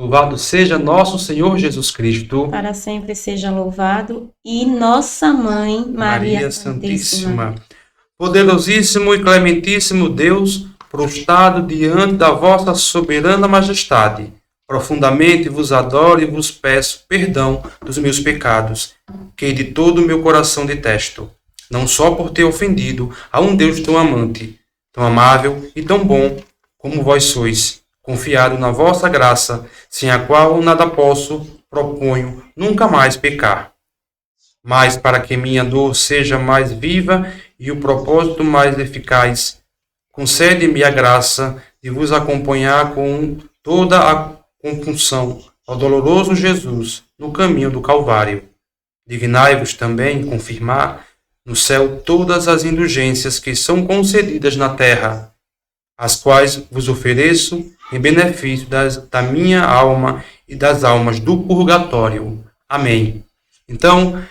Louvado seja nosso Senhor Jesus Cristo. Para sempre seja louvado. E nossa Mãe, Maria Santíssima. Poderosíssimo e clementíssimo Deus, prostrado diante da vossa soberana majestade, profundamente vos adoro e vos peço perdão dos meus pecados, que de todo o meu coração detesto, não só por ter ofendido a um Deus tão amante, tão amável e tão bom como vós sois, confiado na vossa graça, sem a qual nada posso, proponho nunca mais pecar. Mas para que minha dor seja mais viva e o propósito mais eficaz, concede-me a graça de vos acompanhar com toda a compunção ao doloroso Jesus no caminho do Calvário. Dignai-vos também confirmar no céu todas as indulgências que são concedidas na terra, as quais vos ofereço em benefício da minha alma e das almas do purgatório. Amém. Então,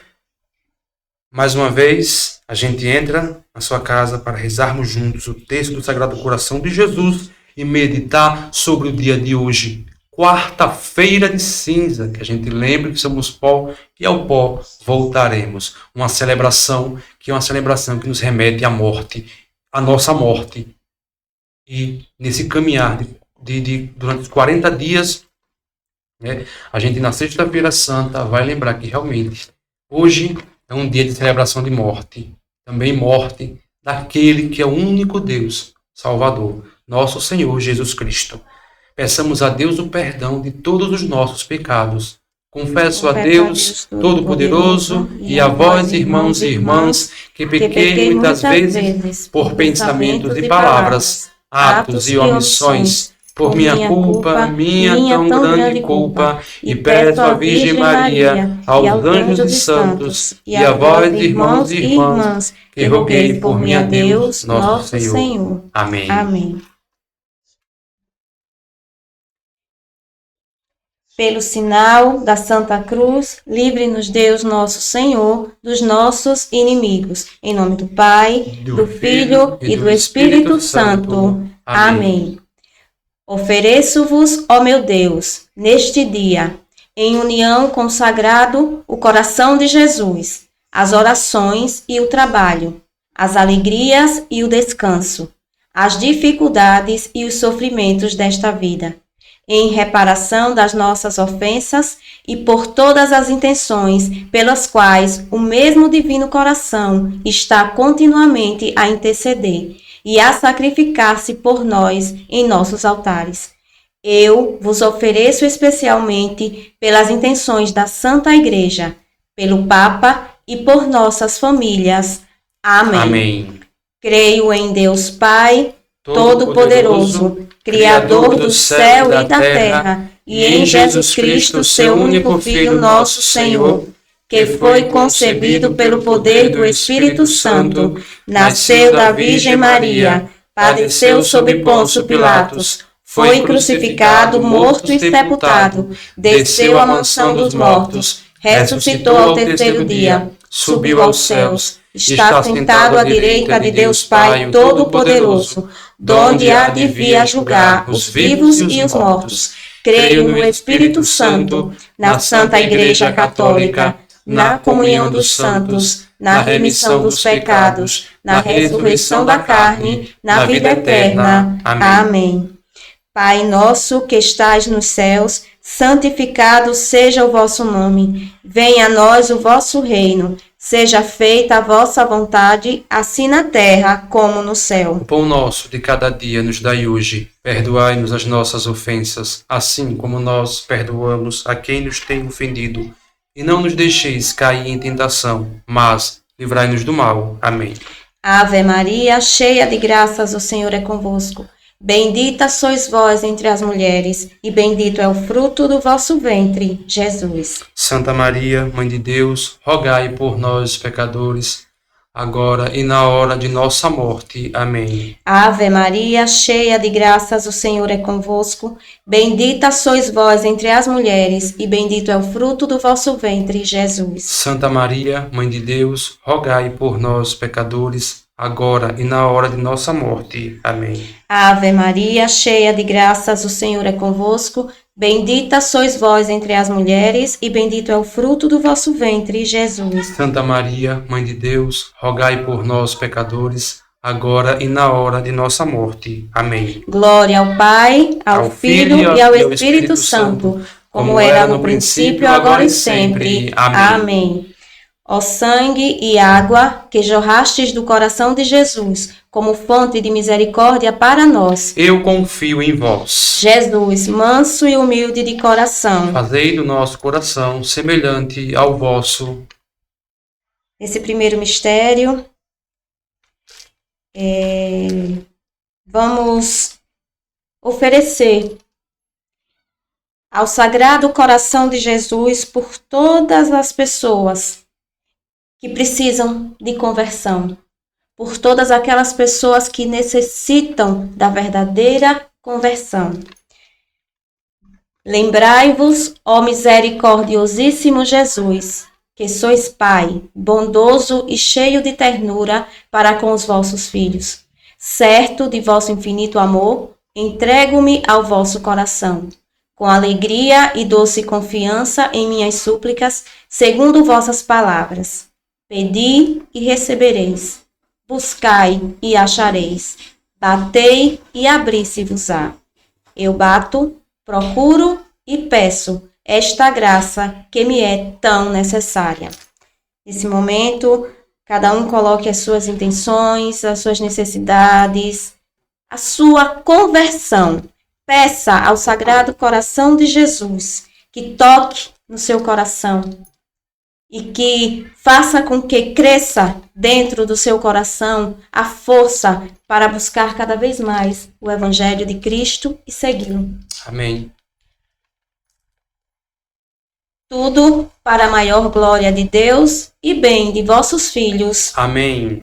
mais uma vez, a gente entra na sua casa para rezarmos juntos o texto do Sagrado Coração de Jesus e meditar sobre o dia de hoje, quarta-feira de cinza, que a gente lembre que somos pó e ao pó voltaremos. Uma celebração que nos remete à morte, à nossa morte. E nesse caminhar durante os 40 dias, né, a gente na Sexta-feira Santa vai lembrar que realmente hoje é um dia de celebração de morte. Também morte daquele que é o único Deus, Salvador, nosso Senhor Jesus Cristo. Peçamos a Deus o perdão de todos os nossos pecados. Confesso a Deus Todo-Poderoso e a vós, irmãos e irmãs, que pequei muitas vezes por pensamentos e palavras, atos e omissões, por minha culpa, minha tão grande culpa, e peço à Virgem Maria, aos anjos e santos, e a vós, irmãos e irmãs, que roguei por mim a Deus, nosso Senhor. Amém. Amém. Pelo sinal da Santa Cruz, livre-nos Deus nosso Senhor dos nossos inimigos. Em nome do Pai, do Filho e do Espírito Santo. Amém. Ofereço-vos, ó meu Deus, neste dia, em união com o sagrado, o coração de Jesus, as orações e o trabalho, as alegrias e o descanso, as dificuldades e os sofrimentos desta vida, em reparação das nossas ofensas e por todas as intenções pelas quais o mesmo Divino Coração está continuamente a interceder e a sacrificar-se por nós em nossos altares. Eu vos ofereço especialmente pelas intenções da Santa Igreja, pelo Papa e por nossas famílias. Amém. Amém. Creio em Deus Pai, Todo-Poderoso, Criador do céu e da terra, e em Jesus Cristo, seu único Filho, nosso Senhor, que foi concebido pelo poder do Espírito Santo, nasceu da Virgem Maria, padeceu sob Pôncio Pilatos, foi crucificado, morto e sepultado, desceu à mansão dos mortos, ressuscitou ao terceiro dia, subiu aos céus, está sentado à direita de Deus Pai Todo-Poderoso, donde há de vir a julgar os vivos e os mortos. Creio no Espírito Santo, na Santa Igreja Católica, na comunhão dos santos, na remissão dos pecados, na ressurreição da carne, na vida eterna. Amém. Pai nosso que estais nos céus, santificado seja o vosso nome. Venha a nós o vosso reino. Seja feita a vossa vontade, assim na terra como no céu. O pão nosso de cada dia nos dai hoje. Perdoai-nos as nossas ofensas, assim como nós perdoamos a quem nos tem ofendido. E não nos deixeis cair em tentação, mas livrai-nos do mal. Amém. Ave Maria, cheia de graças, o Senhor é convosco. Bendita sois vós entre as mulheres, e bendito é o fruto do vosso ventre, Jesus. Santa Maria, Mãe de Deus, rogai por nós, pecadores, agora e na hora de nossa morte. Amém. Ave Maria, cheia de graças, o Senhor é convosco. Bendita sois vós entre as mulheres, e bendito é o fruto do vosso ventre, Jesus. Santa Maria, Mãe de Deus, rogai por nós, pecadores, agora e na hora de nossa morte. Amém. Ave Maria, cheia de graças, o Senhor é convosco. Bendita sois vós entre as mulheres, e bendito é o fruto do vosso ventre, Jesus. Santa Maria, Mãe de Deus, rogai por nós, pecadores, agora e na hora de nossa morte. Amém. Glória ao Pai, ao Filho e ao Espírito Santo, como era no princípio, agora e sempre. Amém. Ó sangue e água que jorrastes do coração de Jesus, como fonte de misericórdia para nós. Eu confio em vós. Jesus, manso e humilde de coração. Fazei do nosso coração semelhante ao vosso. Nesse primeiro mistério, vamos oferecer ao Sagrado Coração de Jesus por todas as pessoas que precisam de conversão, por todas aquelas pessoas que necessitam da verdadeira conversão. Lembrai-vos, ó misericordiosíssimo Jesus, que sois Pai, bondoso e cheio de ternura para com os vossos filhos. Certo de vosso infinito amor, entrego-me ao vosso coração, com alegria e doce confiança em minhas súplicas, segundo vossas palavras. Pedi e recebereis, buscai e achareis, batei e abri-se-vos-á. Eu bato, procuro e peço esta graça que me é tão necessária. Nesse momento, cada um coloque as suas intenções, as suas necessidades, a sua conversão. Peça ao Sagrado Coração de Jesus que toque no seu coração e que faça com que cresça dentro do seu coração a força para buscar cada vez mais o Evangelho de Cristo e segui-lo. Amém. Tudo para a maior glória de Deus e bem de vossos filhos. Amém.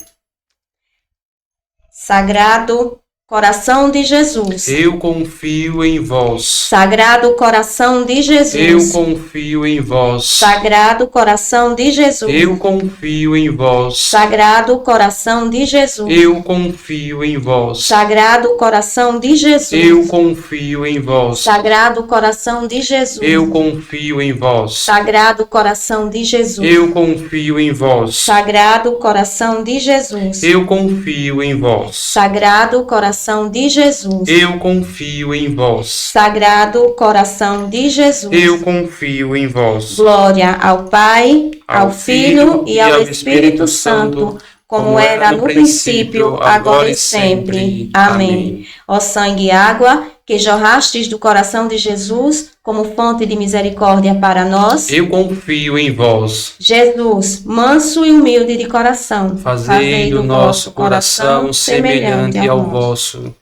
Sagrado Coração de Jesus. Eu confio em vós. Sagrado Coração de Jesus. Eu confio em vós. Sagrado Coração de Jesus. Eu confio em vós. Sagrado Coração de Jesus. Eu confio em vós. Sagrado Coração de Jesus. Eu confio em vós. Sagrado Coração de Jesus. Eu confio em vós. Sagrado Coração de Jesus. Eu confio em vós. Sagrado Coração de Jesus. Eu confio em vós. Sagrado Coração de Jesus. Eu confio em vós. Sagrado Coração de Jesus. Eu confio em vós. Glória ao Pai, ao Filho e ao Espírito Santo, como era no princípio, agora e sempre. Amém. Ó sangue e água que jorrastes do coração de Jesus como fonte de misericórdia para nós. Eu confio em vós. Jesus, manso e humilde de coração, Fazei do nosso coração semelhante ao vosso.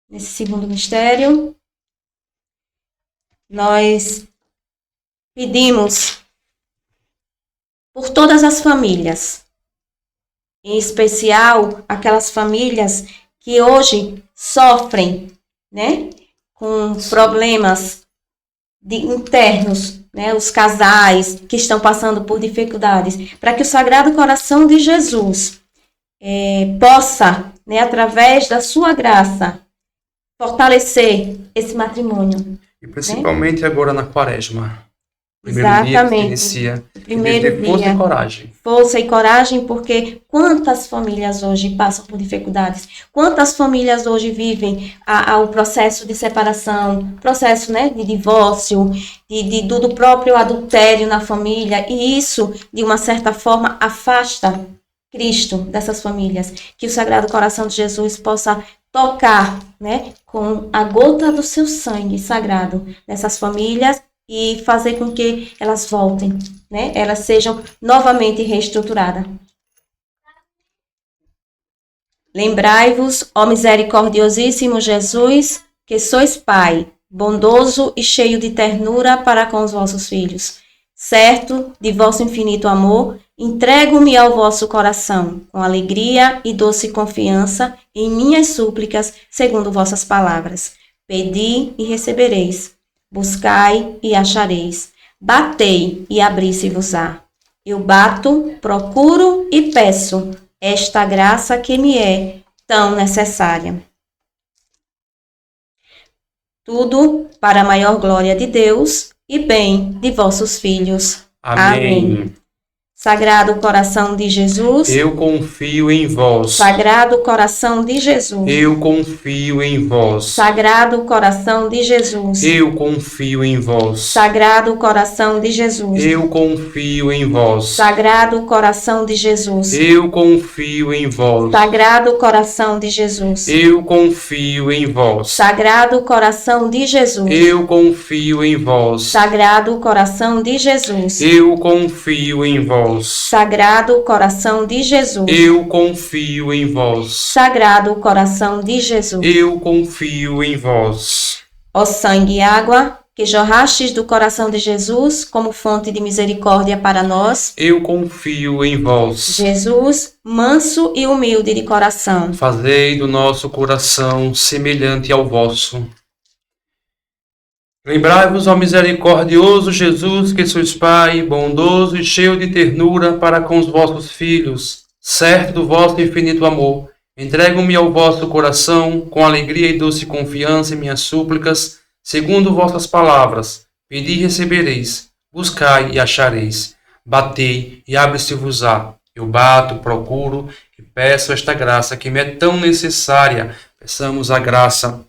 Nesse segundo mistério, nós pedimos por todas as famílias, em especial aquelas famílias que hoje sofrem, né, com problemas internos, né, os casais que estão passando por dificuldades, para que o Sagrado Coração de Jesus possa, né, através da sua graça, fortalecer esse matrimônio. E principalmente agora na Quaresma. Exatamente. Dia que inicia. Primeiro força dia. e coragem. Força e coragem, porque quantas famílias hoje passam por dificuldades? Quantas famílias hoje vivem o processo de separação, processo, né, de divórcio, do próprio adultério na família, e isso, de uma certa forma, afasta Cristo dessas famílias. Que o Sagrado Coração de Jesus possa tocar, né, com a gota do seu sangue sagrado nessas famílias e fazer com que elas voltem, né, elas sejam novamente reestruturadas. Lembrai-vos, ó misericordiosíssimo Jesus, que sois Pai, bondoso e cheio de ternura para com os vossos filhos. Certo de vosso infinito amor, entrego-me ao vosso coração, com alegria e doce confiança em minhas súplicas, segundo vossas palavras. Pedi e recebereis, buscai e achareis, batei e abri-se-vos-á. Eu bato, procuro e peço esta graça que me é tão necessária. Tudo para a maior glória de Deus e bem de vossos filhos. Amém. Sagrado coração de Jesus, eu confio em vós. Sagrado coração de Jesus, eu confio em vós. Sagrado coração de Jesus, eu confio em vós. Sagrado coração de Jesus, eu confio em vós. Sagrado coração de Jesus, eu confio em vós. Sagrado coração de Jesus, eu confio em vós. Sagrado coração de Jesus, eu confio em vós. Sagrado coração de Jesus, eu confio em vós. Sagrado coração de Jesus, eu confio em vós. Sagrado coração de Jesus, eu confio em vós. Ó sangue e água que jorrastes do coração de Jesus como fonte de misericórdia para nós, eu confio em vós. Jesus, manso e humilde de coração, fazei do nosso coração semelhante ao vosso. Lembrai-vos, ó misericordioso Jesus, que sois Pai, bondoso e cheio de ternura para com os vossos filhos, certo do vosso infinito amor. Entrego-me ao vosso coração, com alegria e doce confiança em minhas súplicas, segundo vossas palavras. Pedi e recebereis, buscai e achareis, batei e abre-se-vos-á. Eu bato, procuro e peço esta graça que me é tão necessária. Peçamos a graça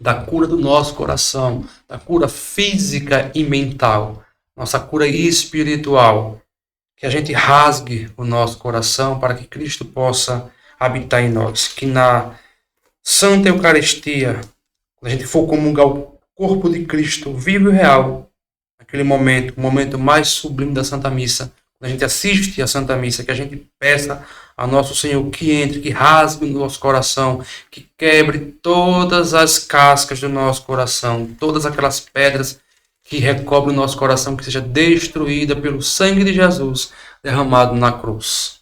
da cura do nosso coração, da cura física e mental, nossa cura espiritual, que a gente rasgue o nosso coração para que Cristo possa habitar em nós, que na Santa Eucaristia, quando a gente for comungar o corpo de Cristo vivo e real, naquele momento, o momento mais sublime da Santa Missa, quando a gente assiste a Santa Missa, que a gente peça a Nosso Senhor que entre, que rasgue o nosso coração, que quebre todas as cascas do nosso coração, todas aquelas pedras que recobrem o nosso coração, que seja destruída pelo sangue de Jesus derramado na cruz.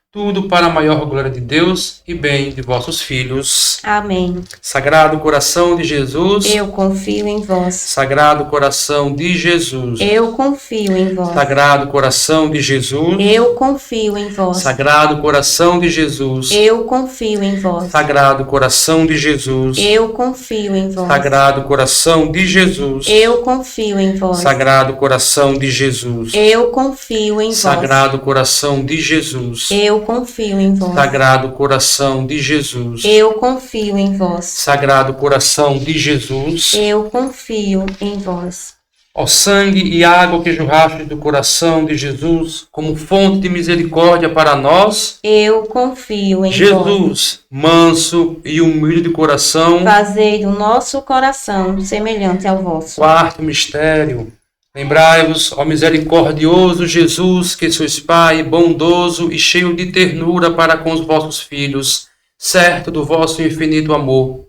Tudo para a maior glória de Deus e bem de vossos filhos. Amém. Sagrado coração de Jesus, eu confio em vós. Sagrado coração de Jesus, eu confio em vós. Sagrado coração de Jesus, eu confio em vós. Sagrado coração de Jesus, eu confio em vós. Sagrado coração de Jesus, eu confio em vós. Sagrado coração de Jesus, eu confio em vós. Sagrado coração de Jesus, eu confio em vós. Sagrado coração de Jesus, eu confio em vós. Sagrado coração de Jesus, eu confio em vós. Sagrado coração de Jesus, eu confio em vós. Ó sangue e água que jorraste do coração de Jesus como fonte de misericórdia para nós, eu confio em vós. Jesus, manso e humilde de coração, fazei do nosso coração semelhante ao vosso. Quarto mistério. Lembrai-vos, ó misericordioso Jesus, que sois Pai, bondoso e cheio de ternura para com os vossos filhos, certo do vosso infinito amor.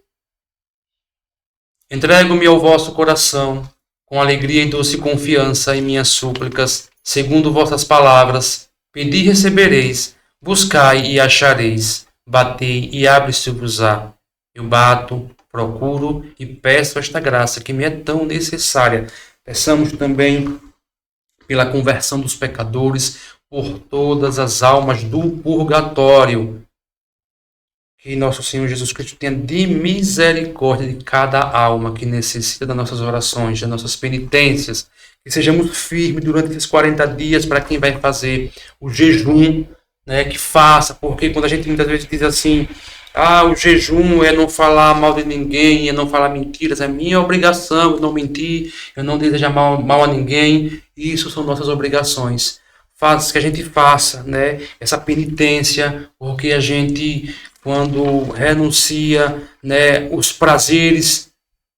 Entrego-me ao vosso coração, com alegria e doce confiança em minhas súplicas, segundo vossas palavras. Pedi e recebereis, buscai e achareis, batei e abre-se-vos-á. Eu bato, procuro e peço esta graça que me é tão necessária. Peçamos também pela conversão dos pecadores, por todas as almas do purgatório. Que nosso Senhor Jesus Cristo tenha de misericórdia de cada alma que necessita das nossas orações, das nossas penitências. Que sejamos firmes durante esses 40 dias para quem vai fazer o jejum, né, que faça. Porque quando a gente muitas vezes diz assim, o jejum é não falar mal de ninguém, é não falar mentiras, é minha obrigação eu não mentir, eu não desejar mal a ninguém. Isso são nossas obrigações. Faz que a gente faça, né, essa penitência, porque a gente, quando renuncia, né, os prazeres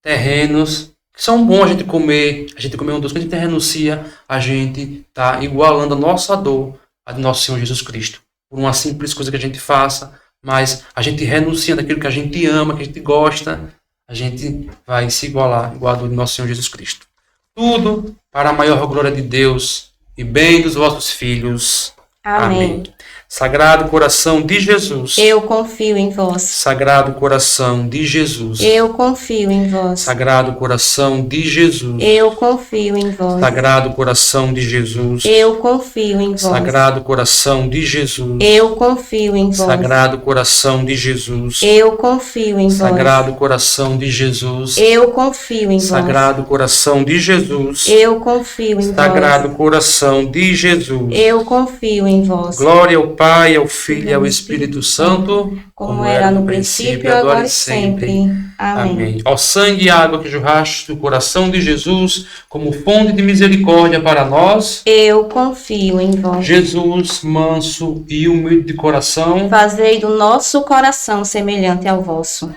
terrenos, que são bons a gente comer um doce, quando a gente renuncia, a gente está igualando a nossa dor a de nosso Senhor Jesus Cristo. Por uma simples coisa que a gente faça, mas a gente renunciando àquilo que a gente ama, que a gente gosta, a gente vai se igualar, igual a dor de nosso Senhor Jesus Cristo. Tudo para a maior glória de Deus e bem dos vossos filhos. Amém. Sagrado coração de Jesus. Eu confio em vós. Sagrado coração de Jesus. Eu confio em vós. Sagrado coração de Jesus. Eu confio em vós. Sagrado coração de Jesus. Eu confio em vós. Sagrado coração de Jesus. Eu confio em vós. Sagrado coração de Jesus. Eu confio em vós. Sagrado coração de Jesus. Eu confio em vós. Sagrado coração de Jesus. Eu confio em vós. Sagrado coração de Jesus. Eu confio em vós. Glória ao Pai, ao Filho e ao Espírito Santo, como era no princípio, agora e sempre. Amém. Ó sangue e água que jorraste do coração de Jesus, como fonte de misericórdia para nós, eu confio em vós. Jesus, manso e humilde de coração, fazei do nosso coração semelhante ao vosso.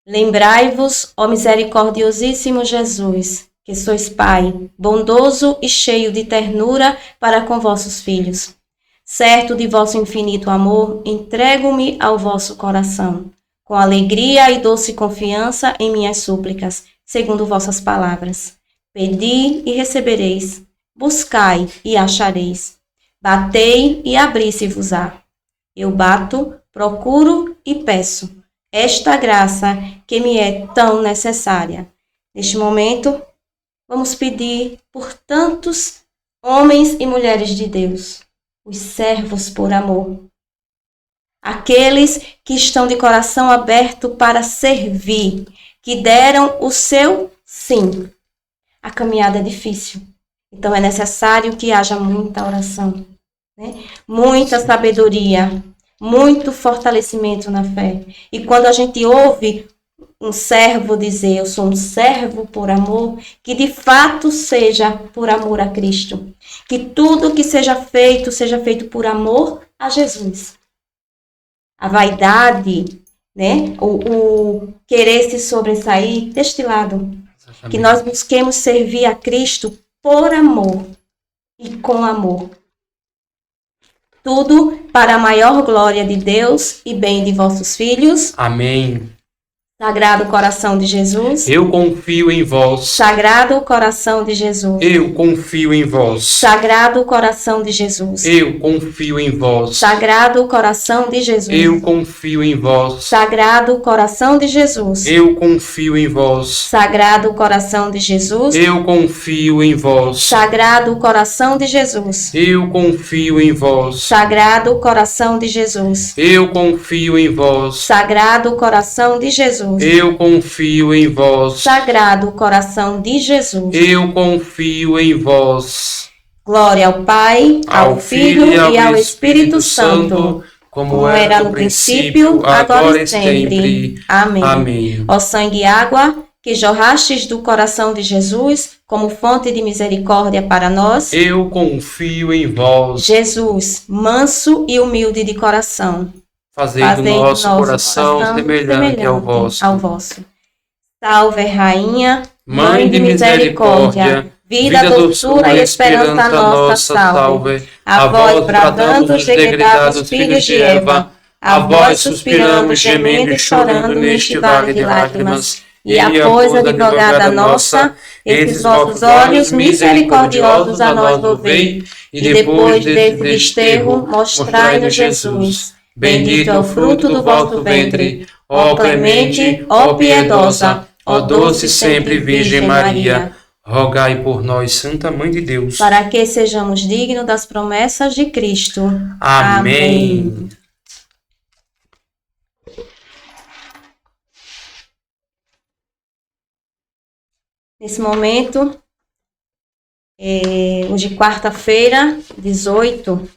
Lembrai-vos, ó misericordiosíssimo Jesus, que sois Pai, bondoso e cheio de ternura para com vossos filhos. Certo de vosso infinito amor, entrego-me ao vosso coração, com alegria e doce confiança em minhas súplicas, segundo vossas palavras. Pedi e recebereis, buscai e achareis, batei e abri-se-vos-á. Eu bato, procuro e peço esta graça que me é tão necessária. Neste momento, vamos pedir por tantos homens e mulheres de Deus, os servos por amor, aqueles que estão de coração aberto para servir, que deram o seu sim. A caminhada é difícil, então é necessário que haja muita oração, né? Muita sabedoria, muito fortalecimento na fé. E quando a gente ouve um servo dizer, eu sou um servo por amor, que de fato seja por amor a Cristo. Que tudo que seja feito por amor a Jesus. A vaidade, né? O querer se sobressair, deste lado. Exatamente. Que nós busquemos servir a Cristo por amor e com amor. Tudo para a maior glória de Deus e bem de vossos filhos. Amém. Sagrado coração de Jesus, eu confio em vós. Sagrado coração de Jesus, eu confio em vós. Sagrado coração de Jesus, eu confio em vós. Sagrado coração de Jesus, eu confio em vós. Sagrado coração de Jesus, eu confio em vós. Sagrado coração de Jesus, eu confio em vós. Sagrado coração de Jesus, eu confio em vós. Sagrado coração de Jesus, eu confio em vós. Sagrado coração de Jesus, eu confio em vós. Sagrado coração de Jesus, eu confio em vós. Glória ao Pai, ao Filho e ao Espírito Santo, como era no princípio, agora e sempre. Amém. Amém. Ó sangue e água, que jorrastes do coração de Jesus, como fonte de misericórdia para nós, eu confio em vós. Jesus, manso e humilde de coração, fazei do nosso coração semelhante ao vosso. Salve, Rainha, Mãe de misericórdia, vida, doçura e esperança nossa, salve. A vós bradando os degredados filhos de Eva, a vós suspiramos, gemendo e chorando neste vale de lágrimas. E após, advogada nossa, esses vossos olhos misericordiosos a nós volvei, e depois desse desterro, mostrai-nos Jesus. Bendito é o fruto do vosso ventre, ó clemente, ó piedosa, ó doce sempre Virgem Maria. Rogai por nós, Santa Mãe de Deus, para que sejamos dignos das promessas de Cristo. Amém. Nesse momento, hoje quarta-feira, 18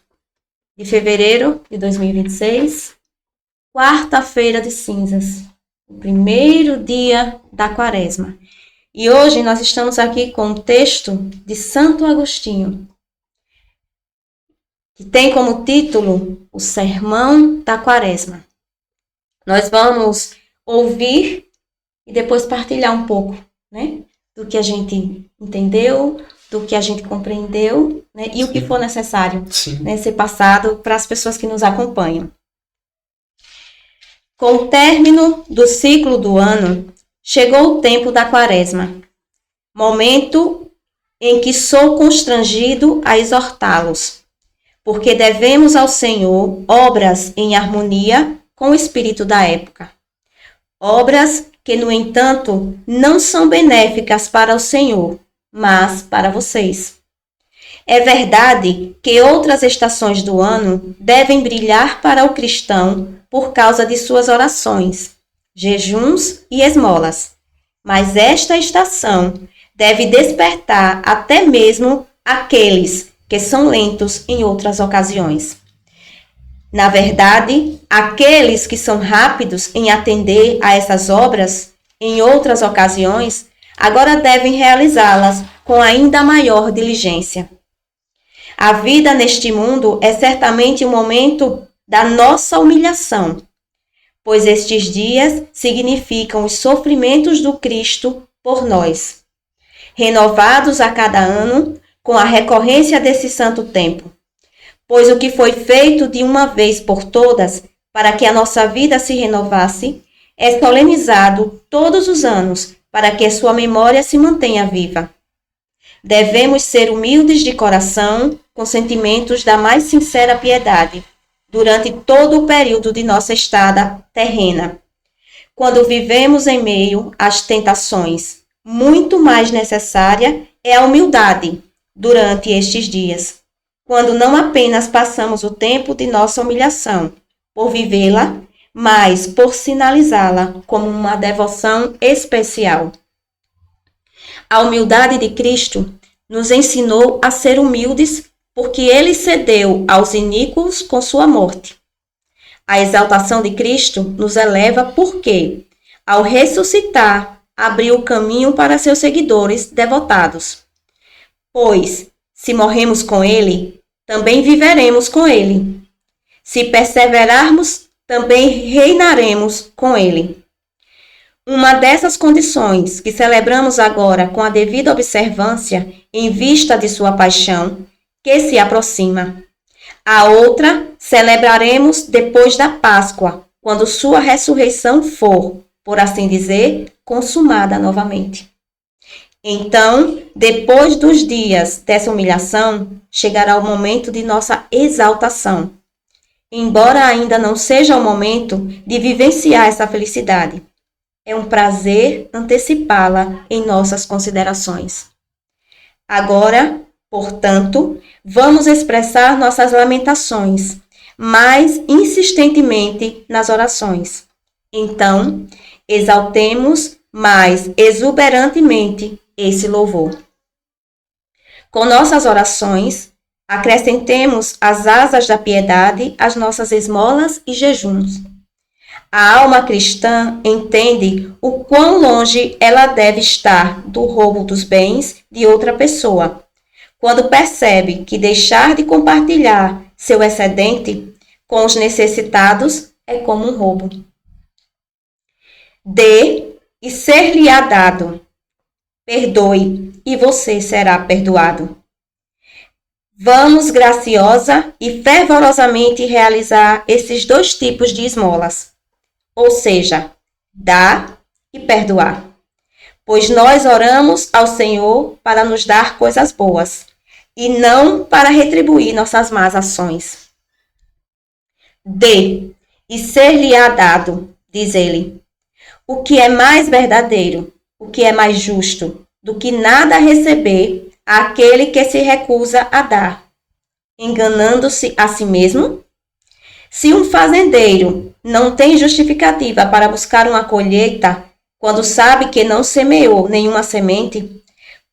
de fevereiro de 2026, quarta-feira de cinzas, o primeiro dia da quaresma. E hoje nós estamos aqui com o texto de Santo Agostinho, que tem como título o Sermão da Quaresma. Nós vamos ouvir e depois partilhar um pouco, né, do que a gente entendeu, do que a gente compreendeu, né, e o que for necessário, né, ser passado para as pessoas que nos acompanham. Com o término do ciclo do ano, chegou o tempo da quaresma, momento em que sou constrangido a exortá-los, porque devemos ao Senhor obras em harmonia com o espírito da época. Obras que, no entanto, não são benéficas para o Senhor, mas para vocês. É verdade que outras estações do ano devem brilhar para o cristão por causa de suas orações, jejuns e esmolas, mas esta estação deve despertar até mesmo aqueles que são lentos em outras ocasiões. Na verdade, aqueles que são rápidos em atender a essas obras, em outras ocasiões, agora devem realizá-las com ainda maior diligência. A vida neste mundo é certamente um momento da nossa humilhação, pois estes dias significam os sofrimentos do Cristo por nós, renovados a cada ano com a recorrência desse santo tempo. Pois o que foi feito de uma vez por todas, para que a nossa vida se renovasse, é solenizado todos os anos, para que a sua memória se mantenha viva. Devemos ser humildes de coração, com sentimentos da mais sincera piedade, durante todo o período de nossa estada terrena. Quando vivemos em meio às tentações, muito mais necessária é a humildade durante estes dias, quando não apenas passamos o tempo de nossa humilhação por vivê-la, mas por sinalizá-la como uma devoção especial. A humildade de Cristo nos ensinou a ser humildes porque ele cedeu aos iníquos com sua morte. A exaltação de Cristo nos eleva porque, ao ressuscitar, abriu o caminho para seus seguidores devotados. Pois, se morremos com ele, também viveremos com ele. Se perseverarmos, também reinaremos com ele. Uma dessas condições que celebramos agora com a devida observância em vista de sua paixão, que se aproxima. A outra celebraremos depois da Páscoa, quando sua ressurreição for, por assim dizer, consumada novamente. Então, depois dos dias dessa humilhação, chegará o momento de nossa exaltação. Embora ainda não seja o momento de vivenciar essa felicidade, é um prazer antecipá-la em nossas considerações. Agora, portanto, vamos expressar nossas lamentações, mais insistentemente nas orações. Então, exaltemos mais exuberantemente esse louvor. Com nossas orações, acrescentemos as asas da piedade às nossas esmolas e jejuns. A alma cristã entende o quão longe ela deve estar do roubo dos bens de outra pessoa, quando percebe que deixar de compartilhar seu excedente com os necessitados é como um roubo. Dê e ser-lhe-á dado. Perdoe e você será perdoado. Vamos graciosa e fervorosamente realizar esses dois tipos de esmolas, ou seja, dar e perdoar. Pois nós oramos ao Senhor para nos dar coisas boas, e não para retribuir nossas más ações. Dê e ser-lhe-á dado, diz ele. O que é mais verdadeiro, o que é mais justo, do que nada receber àquele que se recusa a dar, enganando-se a si mesmo? Se um fazendeiro não tem justificativa para buscar uma colheita, quando sabe que não semeou nenhuma semente,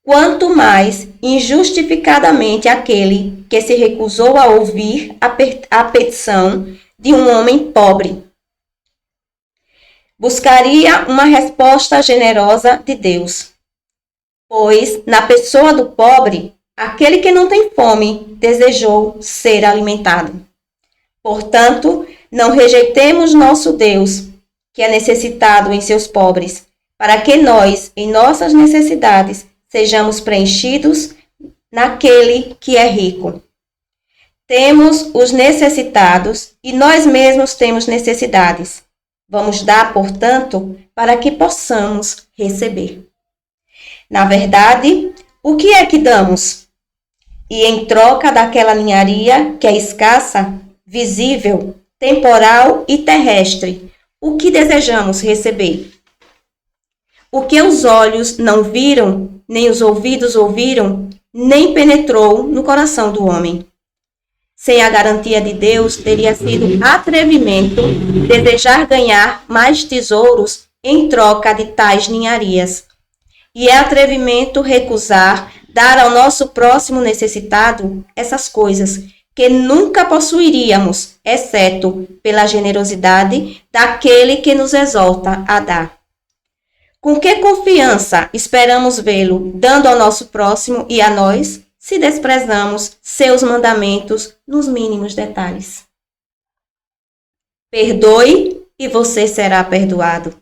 quanto mais injustificadamente aquele que se recusou a ouvir a petição de um homem pobre. Buscaria uma resposta generosa de Deus. Pois, na pessoa do pobre, aquele que não tem fome desejou ser alimentado. Portanto, não rejeitemos nosso Deus, que é necessitado em seus pobres, para que nós, em nossas necessidades, sejamos preenchidos naquele que é rico. Temos os necessitados e nós mesmos temos necessidades. Vamos dar, portanto, para que possamos receber. Na verdade, o que é que damos? E em troca daquela ninharia que é escassa, visível, temporal e terrestre, o que desejamos receber? O que os olhos não viram, nem os ouvidos ouviram, nem penetrou no coração do homem. Sem a garantia de Deus, teria sido atrevimento desejar ganhar mais tesouros em troca de tais ninharias. E é atrevimento recusar dar ao nosso próximo necessitado essas coisas que nunca possuiríamos, exceto pela generosidade daquele que nos exorta a dar. Com que confiança esperamos vê-lo dando ao nosso próximo e a nós, se desprezamos seus mandamentos nos mínimos detalhes? Perdoe e você será perdoado.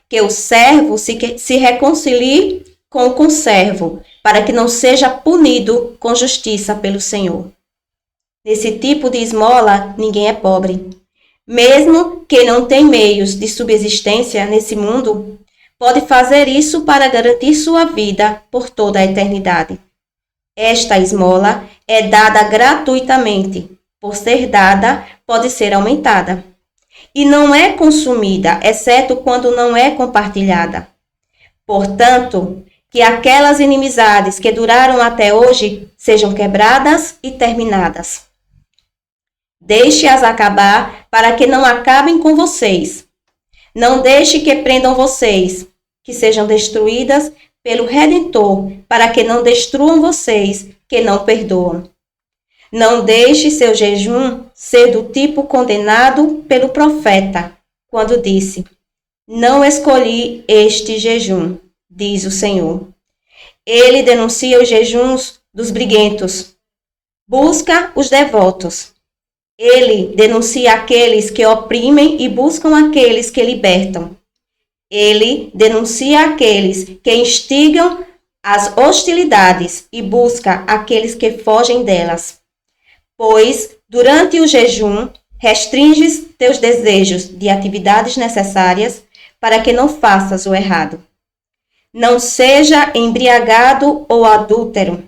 Que o servo se reconcilie com o conservo, para que não seja punido com justiça pelo Senhor. Nesse tipo de esmola, ninguém é pobre. Mesmo que não tem meios de subsistência nesse mundo, pode fazer isso para garantir sua vida por toda a eternidade. Esta esmola é dada gratuitamente. Por ser dada, pode ser aumentada. E não é consumida, exceto quando não é compartilhada. Portanto, que aquelas inimizades que duraram até hoje sejam quebradas e terminadas. Deixe-as acabar para que não acabem com vocês. Não deixe que prendam vocês, que sejam destruídas pelo Redentor, para que não destruam vocês, que não perdoam. Não deixe seu jejum ser do tipo condenado pelo profeta, quando disse: não escolhi este jejum, diz o Senhor. Ele denuncia os jejuns dos briguentos, busca os devotos. Ele denuncia aqueles que oprimem e buscam aqueles que libertam. Ele denuncia aqueles que instigam as hostilidades e busca aqueles que fogem delas. Pois, durante o jejum, restringes teus desejos de atividades necessárias para que não faças o errado. Não seja embriagado ou adúltero,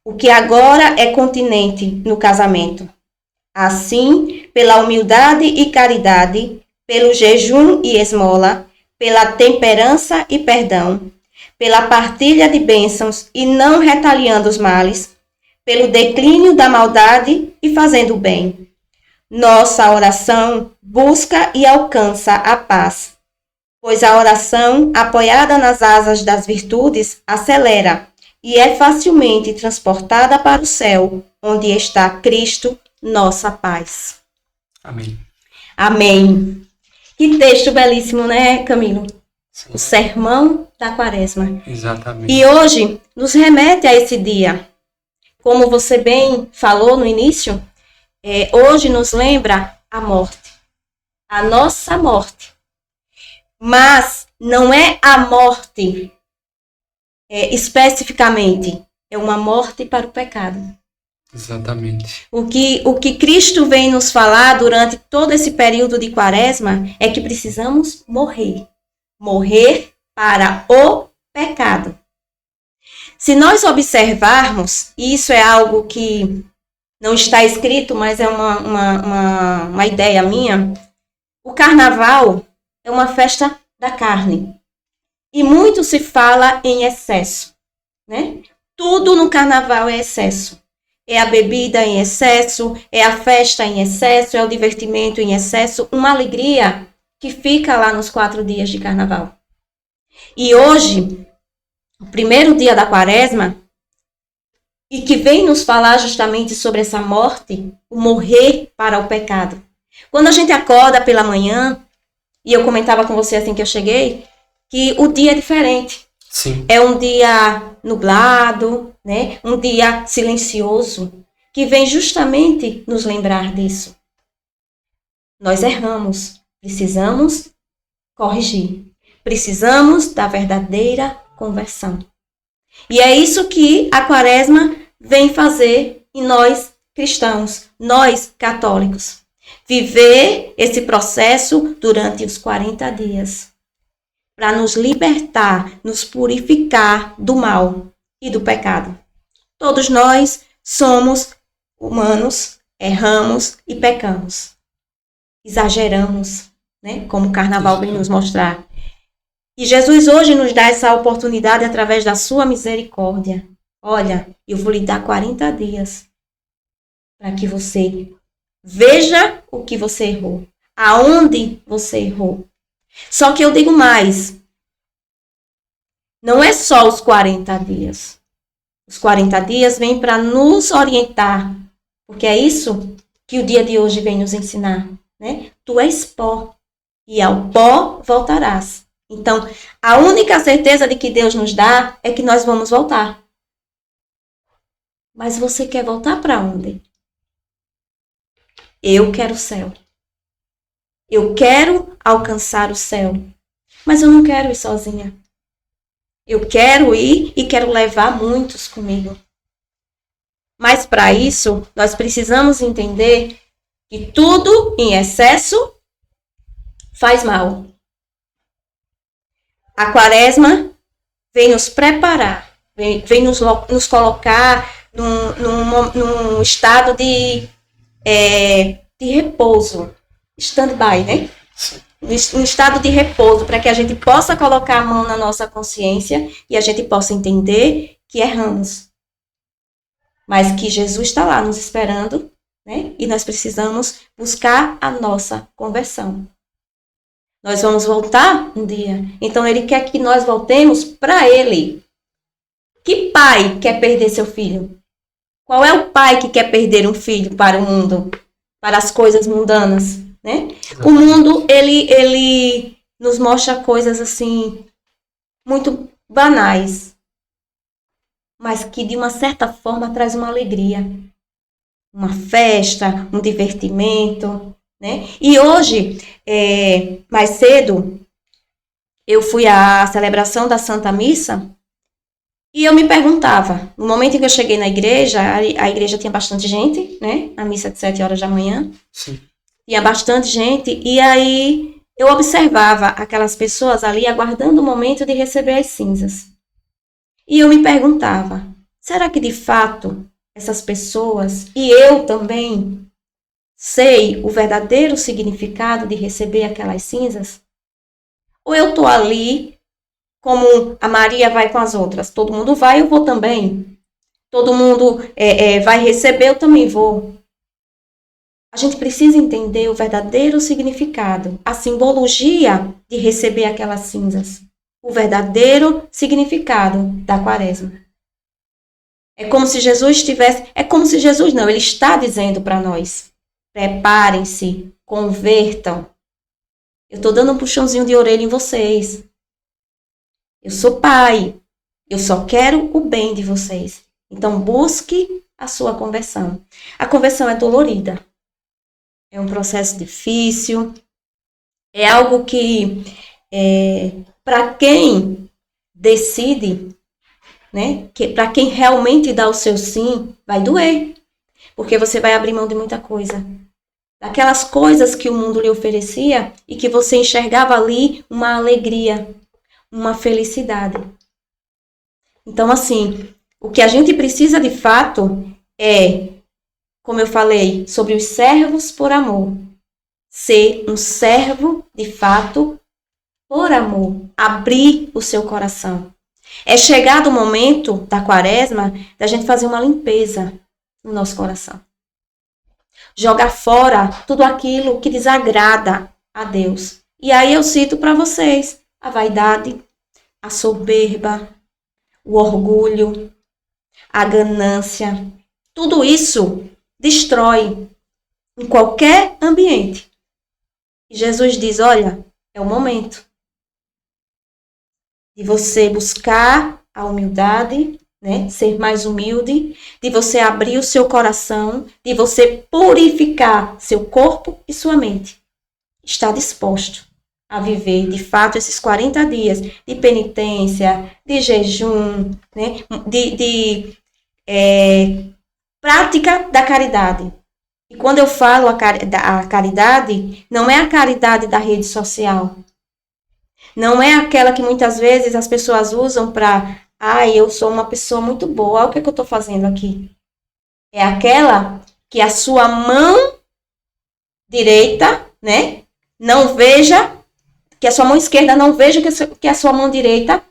o que agora é continente no casamento. Assim, pela humildade e caridade, pelo jejum e esmola, pela temperança e perdão, pela partilha de bênçãos e não retaliando os males, pelo declínio da maldade e fazendo o bem. Nossa oração busca e alcança a paz, pois a oração, apoiada nas asas das virtudes, acelera e é facilmente transportada para o céu, onde está Cristo, nossa paz. Amém. Amém. Que texto belíssimo, né, Camilo? Sim. O sermão da Quaresma. Exatamente. E hoje nos remete a esse dia. Como você bem falou no início, hoje nos lembra a morte. A nossa morte. Mas não é a morte especificamente. É uma morte para o pecado. Exatamente. O que Cristo vem nos falar durante todo esse período de Quaresma é que precisamos morrer. Morrer para o pecado. Se nós observarmos, e isso é algo que não está escrito, mas é uma ideia minha, o carnaval é uma festa da carne. E muito se fala em excesso, né? Tudo no carnaval é excesso. É a bebida em excesso, é a festa em excesso, é o divertimento em excesso, uma alegria que fica lá nos 4 dias de carnaval. E hoje, o primeiro dia da Quaresma, e que vem nos falar justamente sobre essa morte, o morrer para o pecado. Quando a gente acorda pela manhã, e eu comentava com você assim que eu cheguei, que o dia é diferente. Sim. É um dia nublado, né? Um dia silencioso, que vem justamente nos lembrar disso. Nós erramos, precisamos corrigir, precisamos da verdadeira conversão. E é isso que a Quaresma vem fazer em nós cristãos, nós católicos. Viver esse processo durante os 40 dias. Para nos libertar, nos purificar do mal e do pecado. Todos nós somos humanos, erramos e pecamos. Exageramos, né? Como o carnaval vem nos mostrar. E Jesus hoje nos dá essa oportunidade através da sua misericórdia. Olha, eu vou lhe dar 40 dias para que você veja o que você errou, aonde você errou. Só que eu digo mais, não é só os 40 dias. Os 40 dias vêm para nos orientar, porque é isso que o dia de hoje vem nos ensinar, né? Tu és pó, e ao pó voltarás. Então, a única certeza de que Deus nos dá é que nós vamos voltar. Mas você quer voltar para onde? Eu quero o céu. Eu quero alcançar o céu. Mas eu não quero ir sozinha. Eu quero ir e quero levar muitos comigo. Mas para isso, nós precisamos entender que tudo em excesso faz mal. A quaresma vem nos preparar, vem nos colocar num estado de repouso, stand-by, né? Um estado de repouso, para que a gente possa colocar a mão na nossa consciência e a gente possa entender que erramos. Mas que Jesus está lá nos esperando, né? E nós precisamos buscar a nossa conversão. Nós vamos voltar um dia. Então, ele quer que nós voltemos para ele. Que pai quer perder seu filho? Qual é o pai que quer perder um filho para o mundo? Para as coisas mundanas, né? O mundo, ele nos mostra coisas assim, muito banais. Mas que, de uma certa forma, traz uma alegria. Uma festa, um divertimento, né? E hoje, mais cedo, eu fui à celebração da Santa Missa e eu me perguntava, no momento em que eu cheguei na igreja, a igreja tinha bastante gente, né? A missa de 7 horas da manhã. Sim. Tinha bastante gente e aí eu observava aquelas pessoas ali aguardando o momento de receber as cinzas. E eu me perguntava, será que de fato essas pessoas, e eu também, sei o verdadeiro significado de receber aquelas cinzas? Ou eu estou ali, como a Maria vai com as outras, todo mundo vai, eu vou também. Todo mundo vai receber, eu também vou. A gente precisa entender o verdadeiro significado, a simbologia de receber aquelas cinzas. O verdadeiro significado da quaresma. É como se Jesus estivesse... É como se Jesus não, ele está dizendo para nós. Preparem-se, convertam. Eu estou dando um puxãozinho de orelha em vocês. Eu sou pai. Eu só quero o bem de vocês. Então, busque a sua conversão. A conversão é dolorida. É um processo difícil. É algo que, para quem decide, né, para quem realmente dá o seu sim, vai doer. Porque você vai abrir mão de muita coisa. Daquelas coisas que o mundo lhe oferecia e que você enxergava ali uma alegria, uma felicidade. Então, assim, o que a gente precisa de fato é, como eu falei, sobre os servos por amor. Ser um servo, de fato, por amor. Abrir o seu coração. É chegado o momento da quaresma da gente fazer uma limpeza no nosso coração. Jogar fora tudo aquilo que desagrada a Deus. E aí eu cito para vocês a vaidade, a soberba, o orgulho, a ganância. Tudo isso destrói em qualquer ambiente. E Jesus diz, olha, é o momento de você buscar a humildade, né? Ser mais humilde, de você abrir o seu coração, de você purificar seu corpo e sua mente. Está disposto a viver, de fato, esses 40 dias de penitência, de jejum, né? de prática da caridade. E quando eu falo a caridade, não é a caridade da rede social. Não é aquela que muitas vezes as pessoas usam para... eu sou uma pessoa muito boa, olha o que eu estou fazendo aqui. É aquela que a sua mão direita, né, não veja, que a sua mão esquerda não veja o que a sua mão direita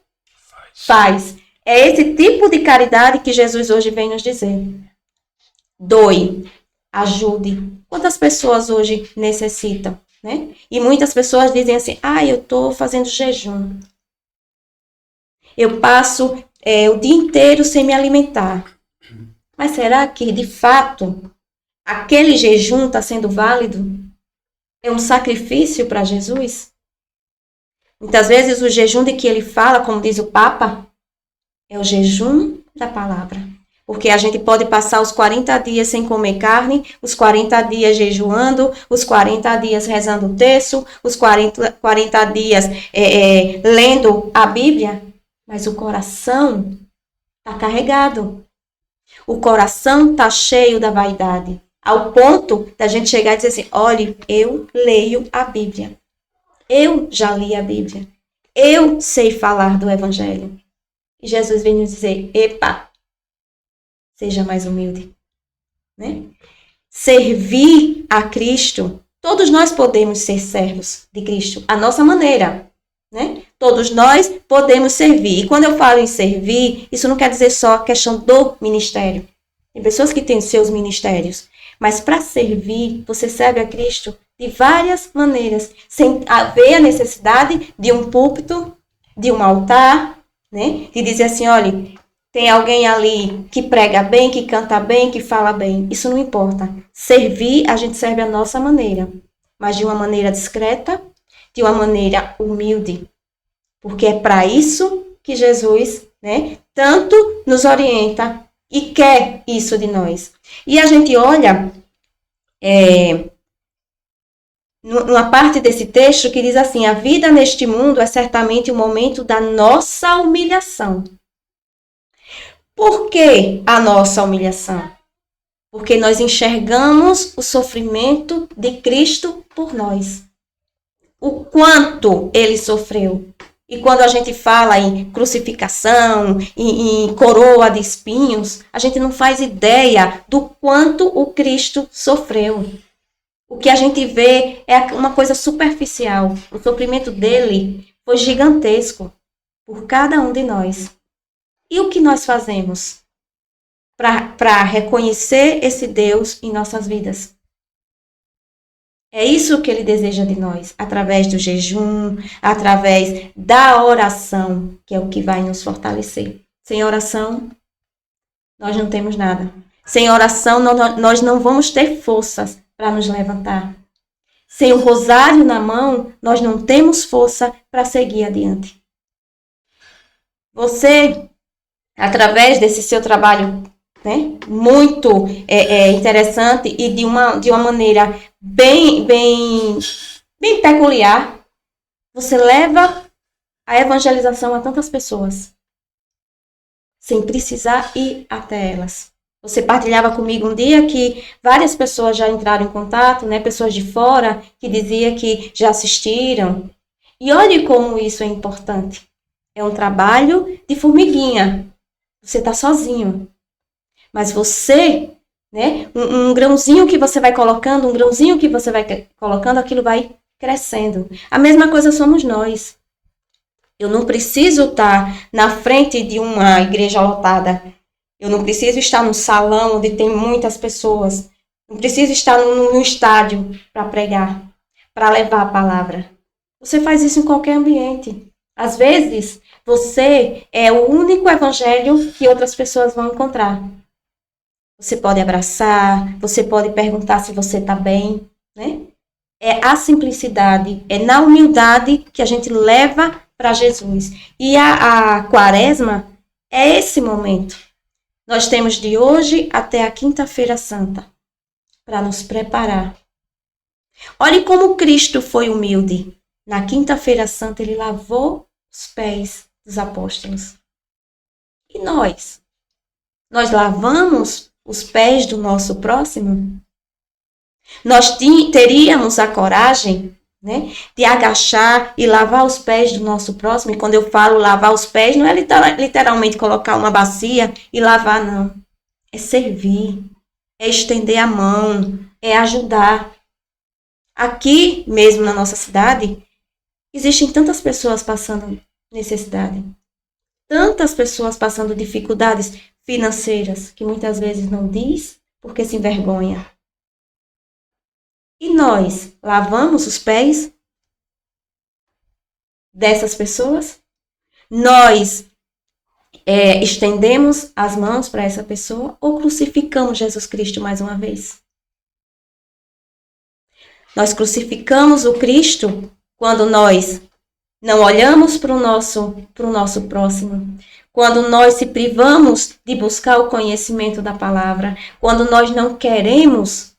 faz. É esse tipo de caridade que Jesus hoje vem nos dizer. Doe, ajude. Quantas pessoas hoje necessitam, né? E muitas pessoas dizem assim, eu estou fazendo jejum. Eu passo o dia inteiro sem me alimentar. Mas será que, de fato, aquele jejum está sendo válido? É um sacrifício para Jesus? Muitas vezes o jejum de que ele fala, como diz o Papa, é o jejum da palavra. Porque a gente pode passar os 40 dias sem comer carne, os 40 dias jejuando, os 40 dias rezando o terço, os 40 dias lendo a Bíblia, mas o coração está carregado. O coração está cheio da vaidade, ao ponto da gente chegar e dizer assim, olha, eu leio a Bíblia. Eu já li a Bíblia. Eu sei falar do Evangelho. E Jesus vem nos dizer, epa, seja mais humilde. Né? Servir a Cristo, todos nós podemos ser servos de Cristo, à nossa maneira. Né? Todos nós podemos servir. E quando eu falo em servir, isso não quer dizer só a questão do ministério. Tem pessoas que têm seus ministérios. Mas para servir, você serve a Cristo de várias maneiras, sem haver a necessidade de um púlpito, de um altar, né? De dizer assim, olha, tem alguém ali que prega bem, que canta bem, que fala bem. Isso não importa. Servir, a gente serve à nossa maneira, mas de uma maneira discreta, de uma maneira humilde. Porque é para isso que Jesus, né, tanto nos orienta e quer isso de nós. E a gente olha numa parte desse texto que diz assim, a vida neste mundo é certamente o momento da nossa humilhação. Por que a nossa humilhação? Porque nós enxergamos o sofrimento de Cristo por nós. O quanto ele sofreu. E quando a gente fala em crucificação, em coroa de espinhos, a gente não faz ideia do quanto o Cristo sofreu. O que a gente vê é uma coisa superficial. O sofrimento dele foi gigantesco por cada um de nós. E o que nós fazemos para reconhecer esse Deus em nossas vidas? É isso que ele deseja de nós, através do jejum, através da oração, que é o que vai nos fortalecer. Sem oração, nós não temos nada. Sem oração, nós não vamos ter forças para nos levantar. Sem o rosário na mão, nós não temos força para seguir adiante. Você, através desse seu trabalho, né, muito interessante e de uma maneira bem peculiar, você leva a evangelização a tantas pessoas, sem precisar ir até elas. Você partilhava comigo um dia que várias pessoas já entraram em contato, né, pessoas de fora, que diziam que já assistiram. E olhe como isso é importante. É um trabalho de formiguinha. Você está sozinho. Mas você, né, um grãozinho que você vai colocando, aquilo vai crescendo. A mesma coisa somos nós. Eu não preciso estar na frente de uma igreja lotada. Eu não preciso estar num salão onde tem muitas pessoas. Não preciso estar num estádio para pregar, para levar a palavra. Você faz isso em qualquer ambiente. Às vezes, você é o único evangelho que outras pessoas vão encontrar. Você pode abraçar, você pode perguntar se você está bem, né? É a simplicidade, é na humildade que a gente leva para Jesus. E a quaresma é esse momento. Nós temos de hoje até a Quinta-feira Santa para nos preparar. Olhe como Cristo foi humilde. Na Quinta-feira Santa ele lavou os pés dos apóstolos. E nós? Nós lavamos os pés do nosso próximo? Nós teríamos a coragem, né, de agachar e lavar os pés do nosso próximo? E quando eu falo lavar os pés, não é literalmente colocar uma bacia e lavar, não. É servir. é estender a mão, é ajudar. Aqui mesmo na nossa cidade, existem tantas pessoas passando necessidade, tantas pessoas passando dificuldades financeiras, que muitas vezes não diz porque se envergonha. E nós lavamos os pés dessas pessoas? Nós estendemos as mãos para essa pessoa ou crucificamos Jesus Cristo mais uma vez? Nós crucificamos o Cristo quando nós não olhamos para o nosso próximo, quando nós se privamos de buscar o conhecimento da palavra, quando nós não queremos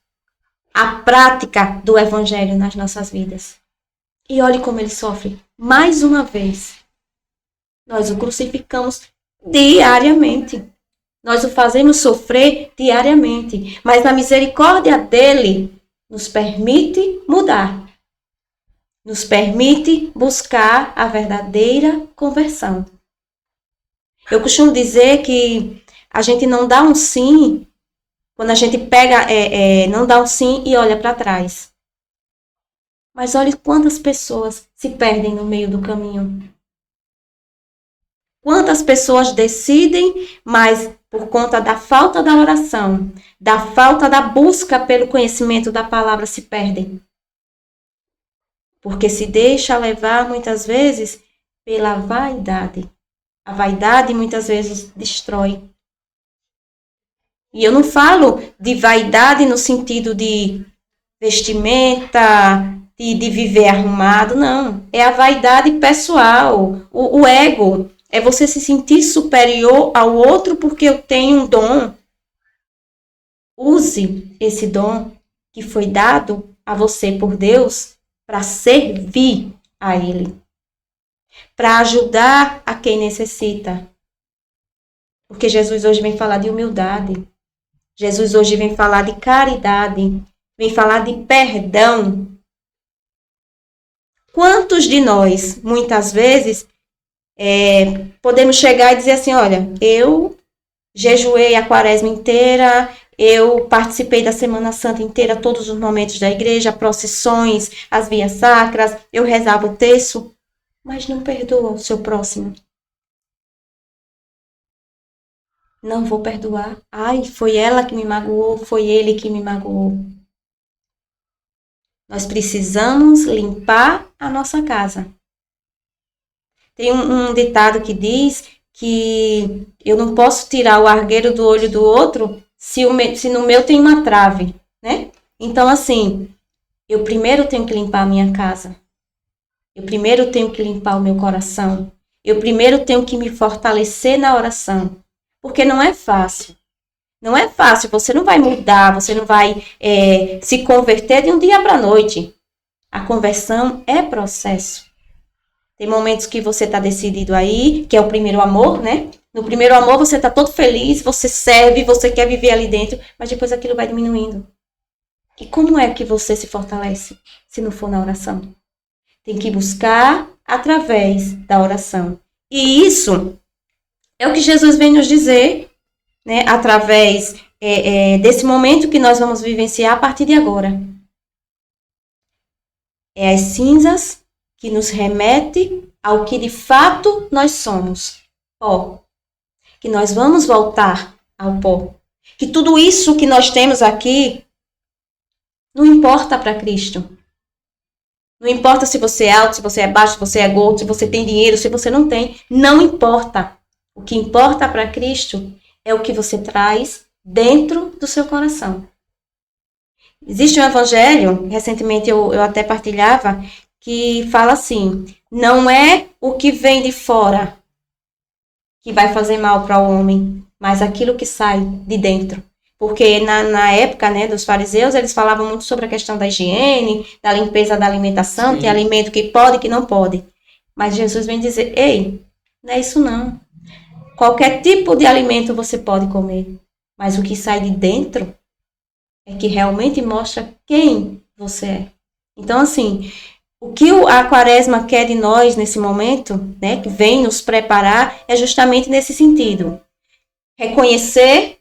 a prática do Evangelho nas nossas vidas. E olhe como ele sofre. Mais uma vez, nós o crucificamos diariamente. Nós o fazemos sofrer diariamente. Mas a misericórdia dele nos permite mudar. Nos permite buscar a verdadeira conversão. Eu costumo dizer que a gente não dá um sim quando a gente pega, não dá um sim e olha para trás. Mas olhe quantas pessoas se perdem no meio do caminho. Quantas pessoas decidem, mas por conta da falta da oração, da falta da busca pelo conhecimento da palavra, se perdem. Porque se deixa levar, muitas vezes, pela vaidade. A vaidade, muitas vezes, destrói. E eu não falo de vaidade no sentido de vestimenta, de viver arrumado, não. É a vaidade pessoal, o ego. É você se sentir superior ao outro porque eu tenho um dom. Use esse dom que foi dado a você por Deus para servir a Ele. Para ajudar a quem necessita. Porque Jesus hoje vem falar de humildade. Jesus hoje vem falar de caridade. Vem falar de perdão. Quantos de nós, muitas vezes, podemos chegar e dizer assim, olha, eu jejuei a quaresma inteira, eu participei da Semana Santa inteira, todos os momentos da igreja, procissões, as vias sacras, eu rezava o terço, mas não perdoa o seu próximo. Não vou perdoar. Ai, foi ela que me magoou, foi ele que me magoou. Nós precisamos limpar a nossa casa. Tem um ditado que diz que eu não posso tirar o argueiro do olho do outro se no meu tem uma trave, né? Então, assim, eu primeiro tenho que limpar a minha casa. Eu primeiro tenho que limpar o meu coração. Eu primeiro tenho que me fortalecer na oração. Porque não é fácil. Não é fácil. Você não vai mudar, você não vai se converter de um dia para a noite. A conversão é processo. Tem momentos que você está decidido aí, que é o primeiro amor, né? No primeiro amor você está todo feliz, você serve, você quer viver ali dentro, mas depois aquilo vai diminuindo. E como é que você se fortalece se não for na oração? Tem que buscar através da oração. E isso é o que Jesus vem nos dizer, né? Através desse momento que nós vamos vivenciar a partir de agora. É as cinzas que nos remete ao que de fato nós somos, pó. Que nós vamos voltar ao pó. Que tudo isso que nós temos aqui não importa para Cristo. Não importa se você é alto, se você é baixo, se você é gordo, se você tem dinheiro, se você não tem. Não importa. O que importa para Cristo é o que você traz dentro do seu coração. Existe um evangelho, recentemente eu até partilhava, que fala assim, não é o que vem de fora que vai fazer mal para o homem, mas aquilo que sai de dentro. Porque na época, né, dos fariseus, eles falavam muito sobre a questão da higiene, da limpeza da alimentação, Sim. Tem alimento que pode e que não pode. Mas Jesus vem dizer, ei, não é isso não. Qualquer tipo de alimento você pode comer, mas o que sai de dentro é que realmente mostra quem você é. Então, assim, o que a quaresma quer de nós nesse momento, né, que vem nos preparar, é justamente nesse sentido. Reconhecer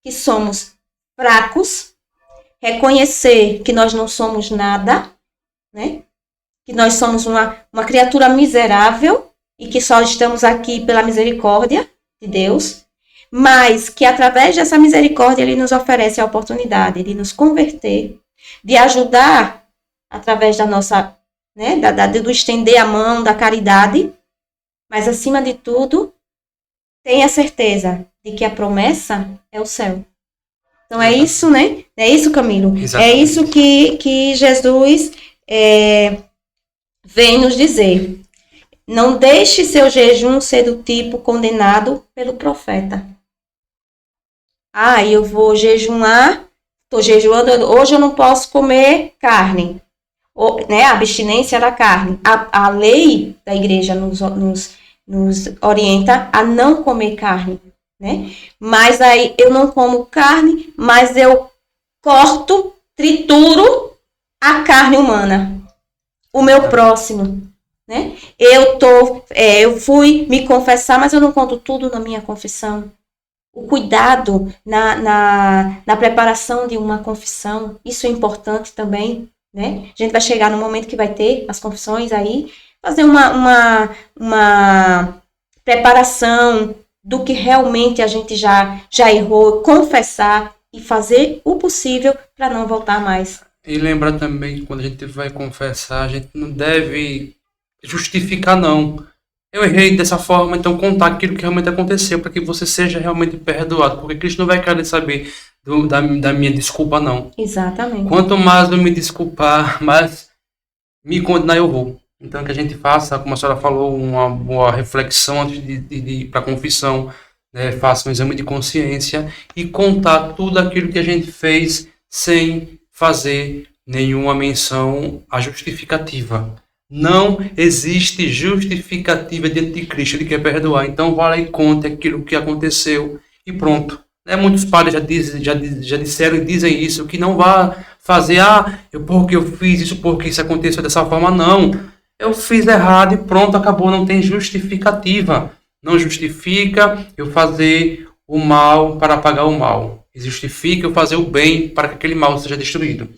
que somos fracos, reconhecer que nós não somos nada, né? Que nós somos uma criatura miserável e que só estamos aqui pela misericórdia de Deus, mas que através dessa misericórdia Ele nos oferece a oportunidade de nos converter, de ajudar através da nossa, né, do estender a mão, da caridade, mas acima de tudo, tenha certeza de que a promessa é o céu. Então é isso, né? É isso, Camilo. Exatamente. É isso que Jesus vem nos dizer. Não deixe seu jejum ser do tipo condenado pelo profeta. Eu vou jejuar, estou jejuando, hoje eu não posso comer carne. Né? A abstinência da carne. A lei da igreja nos orienta a não comer carne. Né? Mas aí eu não como carne, mas eu corto, trituro a carne humana. O meu próximo. Né? Eu fui me confessar, mas eu não conto tudo na minha confissão. O cuidado na preparação de uma confissão, isso é importante também. Né? A gente vai chegar no momento que vai ter as confissões aí, fazer uma preparação do que realmente a gente já errou, confessar e fazer o possível para não voltar mais. E lembrar também que quando a gente vai confessar, a gente não deve justificar, não. Eu errei dessa forma, então contar aquilo que realmente aconteceu para que você seja realmente perdoado, porque Cristo não vai querer saber da minha desculpa, não. Exatamente. Quanto mais eu me desculpar, mais me condenar eu vou. Então que a gente faça, como a senhora falou, uma boa reflexão antes de ir para a confissão, né? Faça um exame de consciência e contar tudo aquilo que a gente fez sem fazer nenhuma menção à justificativa. Não existe justificativa diante de Cristo, Ele quer perdoar. Então vá lá e conte aquilo que aconteceu e pronto. Né? Muitos padres já disseram e dizem isso, que não vá fazer, porque eu fiz isso, porque isso aconteceu dessa forma. Não, eu fiz errado e pronto, acabou, não tem justificativa. Não justifica eu fazer o mal para pagar o mal. Justifica eu fazer o bem para que aquele mal seja destruído.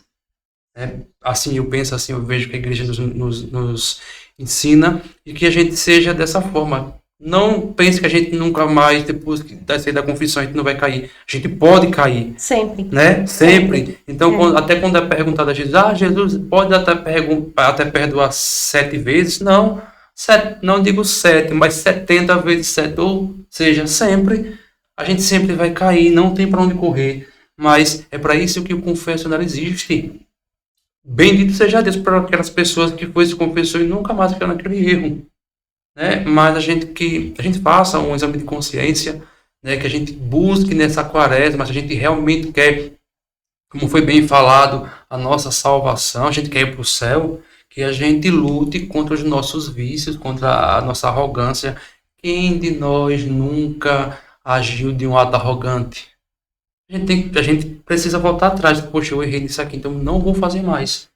Assim eu penso, assim eu vejo que a igreja nos ensina e que a gente seja dessa forma. Não pense que a gente nunca mais, depois da sair da confissão, a gente não vai cair. A gente pode cair. Sempre. Né? Sempre. Então, até quando é perguntado a Jesus, Jesus pode até perdoar 7 vezes? Não. Não digo 7, mas 70 vezes 7. Ou seja, sempre. A gente sempre vai cair, não tem para onde correr. Mas é para isso que o confessionário existe. Bendito seja Deus para aquelas pessoas que se confessou e nunca mais ficaram naquele erro. Né? Mas a gente faça um exame de consciência, né? Que a gente busque nessa quaresma, se a gente realmente quer, como foi bem falado, a nossa salvação, a gente quer ir para o céu, que a gente lute contra os nossos vícios, contra a nossa arrogância. Quem de nós nunca agiu de um ato arrogante? A gente precisa voltar atrás. Poxa, eu errei nisso aqui, então não vou fazer mais.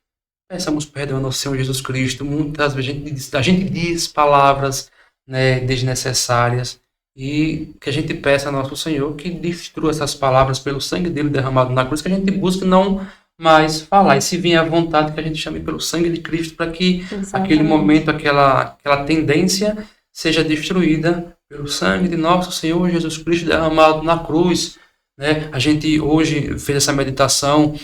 Peçamos perdão ao nosso Senhor Jesus Cristo. Muitas vezes a gente diz palavras, né, desnecessárias, e que a gente peça ao nosso Senhor que destrua essas palavras pelo sangue dele derramado na cruz, que a gente busque não mais falar. E se vier à vontade, que a gente chame pelo sangue de Cristo, para que aquele momento, aquela tendência seja destruída pelo sangue de nosso Senhor Jesus Cristo derramado na cruz. Né? A gente hoje fez essa meditação,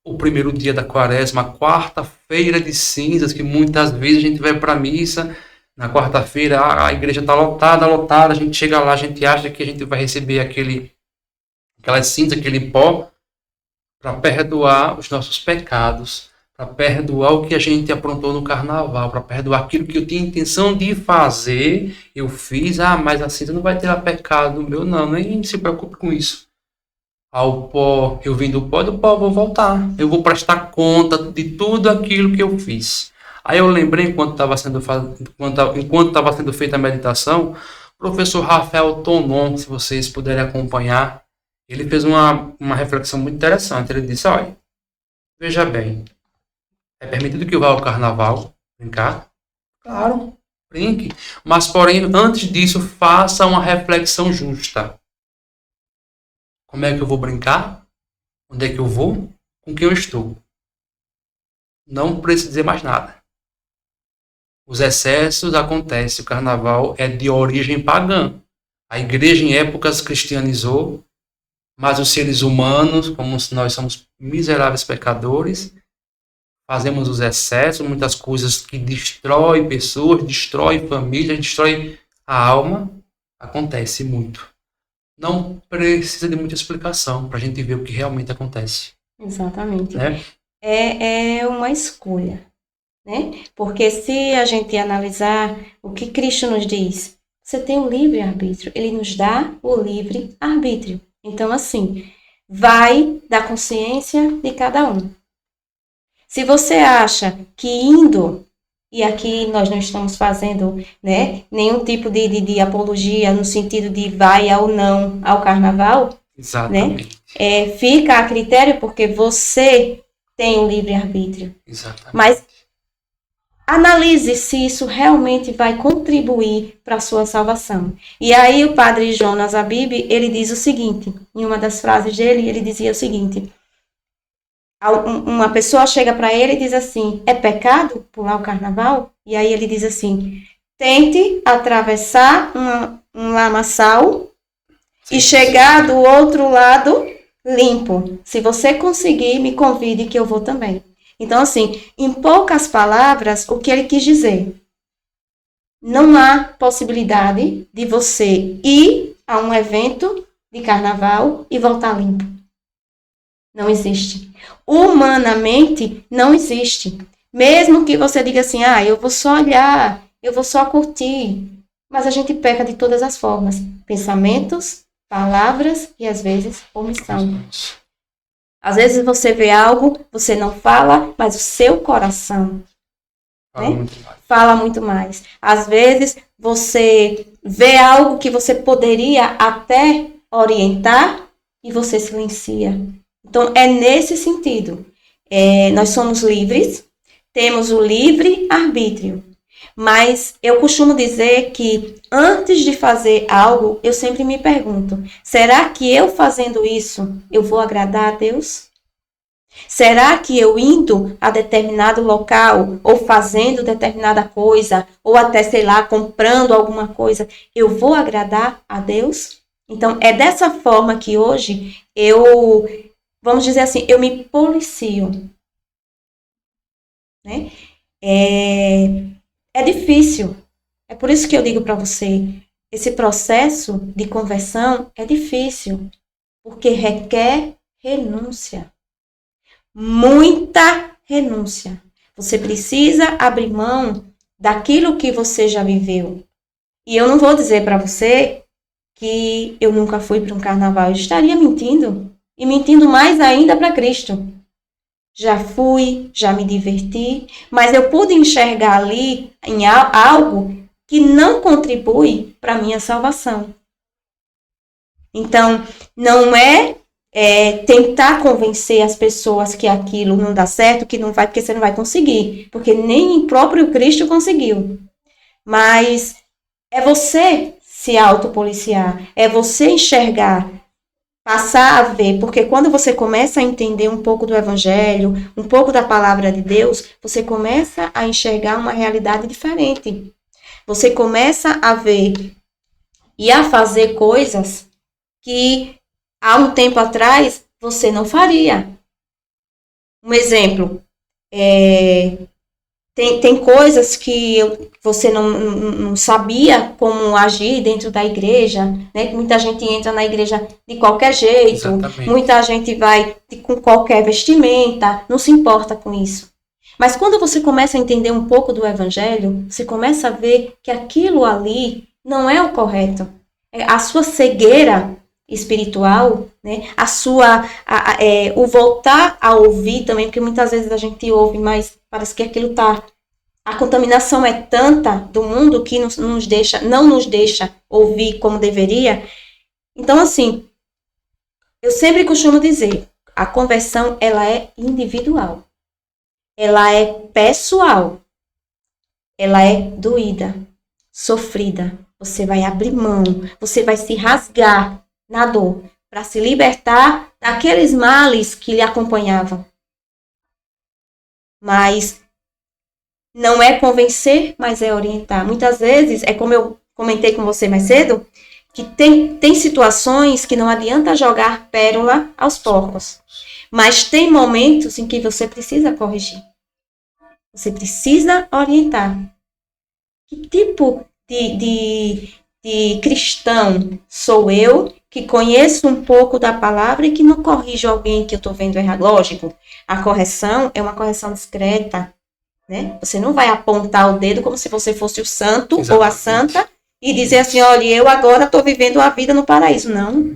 o primeiro dia da quaresma, quarta-feira de cinzas, que muitas vezes a gente vai para a missa, na quarta-feira a igreja está lotada, a gente chega lá, a gente acha que a gente vai receber aquelas cinzas, aquele pó, para perdoar os nossos pecados, para perdoar o que a gente aprontou no carnaval, para perdoar aquilo que eu tinha intenção de fazer, eu fiz, mas a cinza não vai ter pecado meu, não, nem se preocupe com isso. Ao pó, eu vim do pó eu vou voltar. Eu vou prestar conta de tudo aquilo que eu fiz. Aí eu lembrei, enquanto estava sendo feita a meditação, o professor Rafael Tonon, se vocês puderem acompanhar, ele fez uma reflexão muito interessante. Ele disse, olha, veja bem, é permitido que eu vá ao carnaval brincar? Claro, brinque. Mas, porém, antes disso, faça uma reflexão justa. Como é que eu vou brincar? Onde é que eu vou? Com quem eu estou? Não preciso dizer mais nada. Os excessos acontecem. O carnaval é de origem pagã. A igreja em épocas cristianizou, mas os seres humanos, como nós somos miseráveis pecadores, fazemos os excessos, muitas coisas que destroem pessoas, destroem famílias, destroem a alma. Acontece muito. Não precisa de muita explicação para a gente ver o que realmente acontece. Exatamente. Né? É uma escolha, né? Porque se a gente analisar o que Cristo nos diz, você tem o livre-arbítrio. Ele nos dá o livre-arbítrio. Então, assim, vai da consciência de cada um. Se você acha que indo, e aqui nós não estamos fazendo, né, nenhum tipo de apologia no sentido de vai ou não ao carnaval, Exatamente. né, fica a critério porque você tem o livre-arbítrio. Exatamente. Mas analise se isso realmente vai contribuir para a sua salvação. E aí o padre Jonas Abib, ele diz o seguinte, em uma das frases dele, ele dizia o seguinte: uma pessoa chega para ele e diz assim, é pecado pular o carnaval? E aí ele diz assim, tente atravessar um lamaçal e chegar do outro lado limpo. Se você conseguir, me convide que eu vou também. Então, assim, em poucas palavras, o que ele quis dizer? Não há possibilidade de você ir a um evento de carnaval e voltar limpo. Não existe. Humanamente, não existe. Mesmo que você diga assim, eu vou só olhar, eu vou só curtir. Mas a gente peca de todas as formas. Pensamentos, palavras e, às vezes, omissão. Às vezes você vê algo, você não fala, mas o seu coração fala muito mais. Às vezes você vê algo que você poderia até orientar e você silencia. Então, é nesse sentido. Nós somos livres, temos o livre-arbítrio. Mas eu costumo dizer que antes de fazer algo, eu sempre me pergunto, será que eu fazendo isso, eu vou agradar a Deus? Será que eu indo a determinado local, ou fazendo determinada coisa, ou até, sei lá, comprando alguma coisa, eu vou agradar a Deus? Então, é dessa forma que hoje vamos dizer assim, eu me policio. Né? É difícil. É por isso que eu digo para você, esse processo de conversão é difícil, porque requer renúncia. Muita renúncia. Você precisa abrir mão daquilo que você já viveu. E eu não vou dizer para você que eu nunca fui para um carnaval. Eu estaria mentindo. E mentindo mais ainda para Cristo. Já fui, já me diverti, mas eu pude enxergar ali em algo que não contribui para a minha salvação. Então, não é tentar convencer as pessoas que aquilo não dá certo, que não vai, porque você não vai conseguir, porque nem o próprio Cristo conseguiu. Mas é você se autopoliciar, é você enxergar, passar a ver, porque quando você começa a entender um pouco do Evangelho, um pouco da palavra de Deus, você começa a enxergar uma realidade diferente. Você começa a ver e a fazer coisas que há um tempo atrás você não faria. Um exemplo, tem coisas que você não sabia como agir dentro da igreja, né? Muita gente entra na igreja de qualquer jeito, exatamente. Muita gente vai com qualquer vestimenta, não se importa com isso. Mas quando você começa a entender um pouco do Evangelho, você começa a ver que aquilo ali não é o correto. A sua cegueira espiritual, né? O voltar a ouvir também, porque muitas vezes a gente ouve, mas parece que aquilo a contaminação é tanta do mundo que não nos deixa ouvir como deveria. Então, assim, eu sempre costumo dizer, a conversão, ela é individual. Ela é pessoal. Ela é doída, sofrida. Você vai abrir mão, você vai se rasgar na dor para se libertar daqueles males que lhe acompanhavam. Mas não é convencer, mas é orientar. Muitas vezes, é como eu comentei com você mais cedo, que tem situações que não adianta jogar pérola aos porcos. Mas tem momentos em que você precisa corrigir. Você precisa orientar. Que tipo de cristão sou eu que conheço um pouco da palavra e que não corrijo alguém que eu estou vendo errado? Lógico, a correção é uma correção discreta, né? Você não vai apontar o dedo como se você fosse o santo ou a santa e dizer assim, olha, eu agora estou vivendo a vida no paraíso. Não.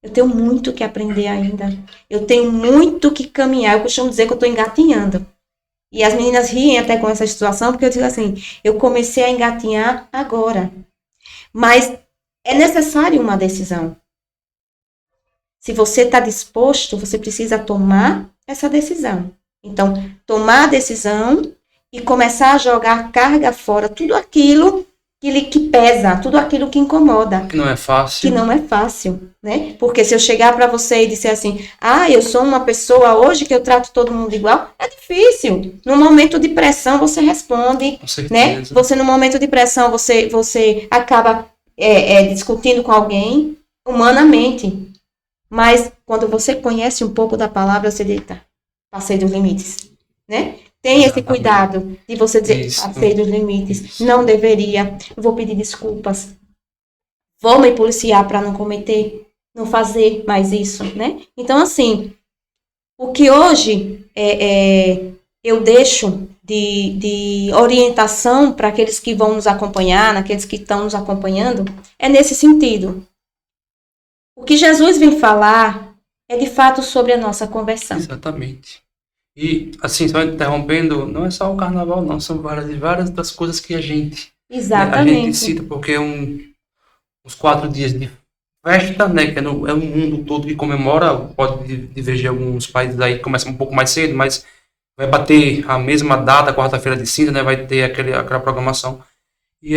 Eu tenho muito que aprender ainda. Eu tenho muito que caminhar. Eu costumo dizer que eu estou engatinhando. E as meninas riem até com essa situação, porque eu digo assim, eu comecei a engatinhar agora. Mas é necessário uma decisão. Se você está disposto, você precisa tomar essa decisão. Então, tomar a decisão e começar a jogar carga fora, tudo aquilo que pesa, tudo aquilo que incomoda. Que não é fácil. Que não é fácil, né? Porque se eu chegar para você e disser assim, eu sou uma pessoa hoje que eu trato todo mundo igual, é difícil. No momento de pressão, você responde, Com certeza. Né? Você, no momento de pressão, você acaba discutindo com alguém humanamente. Mas, quando você conhece um pouco da palavra, você diz, tá, passei dos limites, né? Tem esse cuidado de você dizer, passei dos limites, não deveria, vou pedir desculpas, vou me policiar para não cometer, não fazer mais isso, né? Então, assim, o que hoje eu deixo de orientação para aqueles que vão nos acompanhar, naqueles que estão nos acompanhando, é nesse sentido. O que Jesus vem falar é de fato sobre a nossa conversão. Exatamente. E, assim, só interrompendo, não é só o carnaval, não, são várias das coisas que a gente cita, porque uns 4 dias de festa, né, que é o mundo todo que comemora, pode divergir alguns países aí, começa um pouco mais cedo, mas vai bater a mesma data, quarta-feira de cinza, né, vai ter aquela programação. E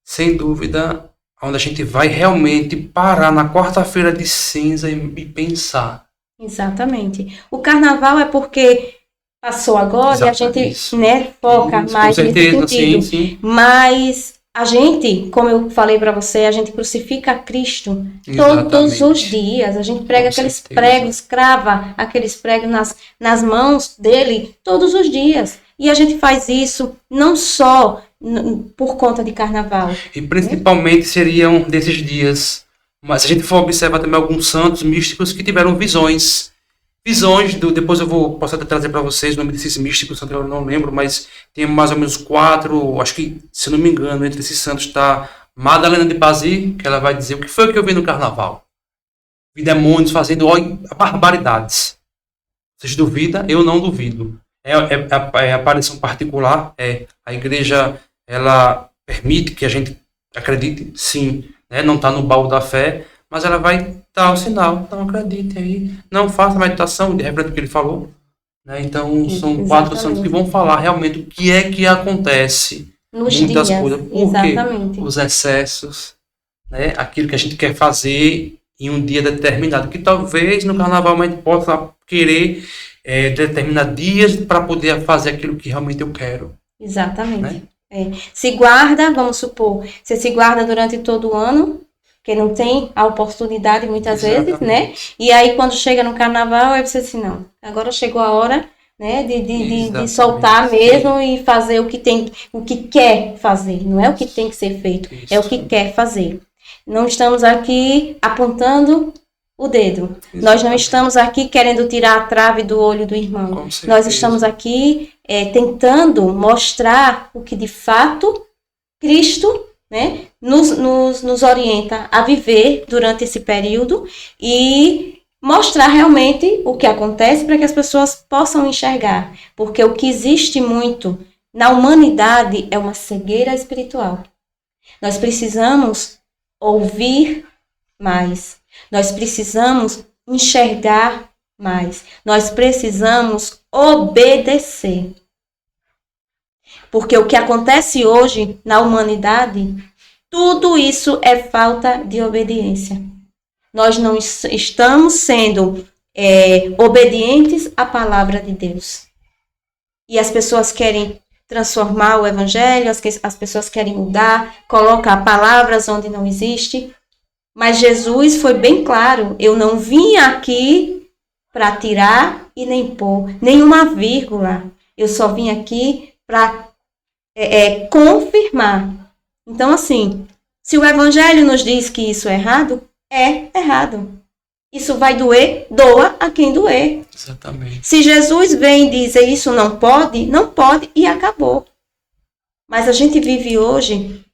sem dúvida, onde a gente vai realmente parar na quarta-feira de cinza e pensar. Exatamente. O carnaval é porque passou agora. Exatamente. E a gente, né, foca isso, mais nesse sentido. Sim. Mas a gente, como eu falei para você, a gente crucifica Cristo todos os dias. A gente prega aqueles pregos, crava aqueles pregos nas mãos dele todos os dias. E a gente faz isso não só por conta de carnaval. E principalmente seriam desses dias. Mas se a gente for observar também alguns santos místicos que tiveram visões. Depois posso até trazer para vocês o nome desses místicos, eu não lembro, mas tem mais ou menos 4, acho que, se não me engano, entre esses santos está Madalena de Pazzi, que ela vai dizer o que foi que eu vi no carnaval. Vi demônios fazendo barbaridades. Vocês duvidam? Eu não duvido. É aparição particular, a igreja, ela permite que a gente acredite, sim, né? Não está no baú da fé, mas ela vai dar o sinal, então acredite aí, não faça meditação, de repente o que ele falou, né? Então são 4 santos que vão falar realmente o que é que acontece, nos muitas dias, coisas, porque os excessos, né? Aquilo que a gente quer fazer em um dia determinado, que talvez no carnaval a gente possa querer determinar dias para poder fazer aquilo que realmente eu quero. Exatamente. Né? Se guarda, vamos supor, você se guarda durante todo o ano, que não tem a oportunidade muitas vezes, né? E aí quando chega no carnaval, aí você diz assim, não, agora chegou a hora, né, de soltar mesmo e fazer o que quer fazer, não é o que tem que ser feito, é o que quer fazer. Não estamos aqui apontando o dedo. Exatamente. Nós não estamos aqui querendo tirar a trave do olho do irmão. Nós estamos aqui tentando mostrar o que de fato Cristo, né, nos orienta a viver durante esse período e mostrar realmente o que acontece para que as pessoas possam enxergar. Porque o que existe muito na humanidade é uma cegueira espiritual. Nós precisamos ouvir mais. Nós precisamos enxergar mais. Nós precisamos obedecer. Porque o que acontece hoje na humanidade, tudo isso é falta de obediência. nós não estamos sendo obedientes à palavra de Deus. E as pessoas querem transformar o evangelho, as pessoas querem mudar, colocar palavras onde não existe. Mas Jesus foi bem claro, eu não vim aqui para tirar e nem pôr, nenhuma vírgula. Eu só vim aqui para confirmar. Então, assim, se o evangelho nos diz que isso é errado, é errado. Isso vai doer, doa a quem doer. Exatamente. Se Jesus vem dizer isso não pode e acabou. Mas a gente vive hoje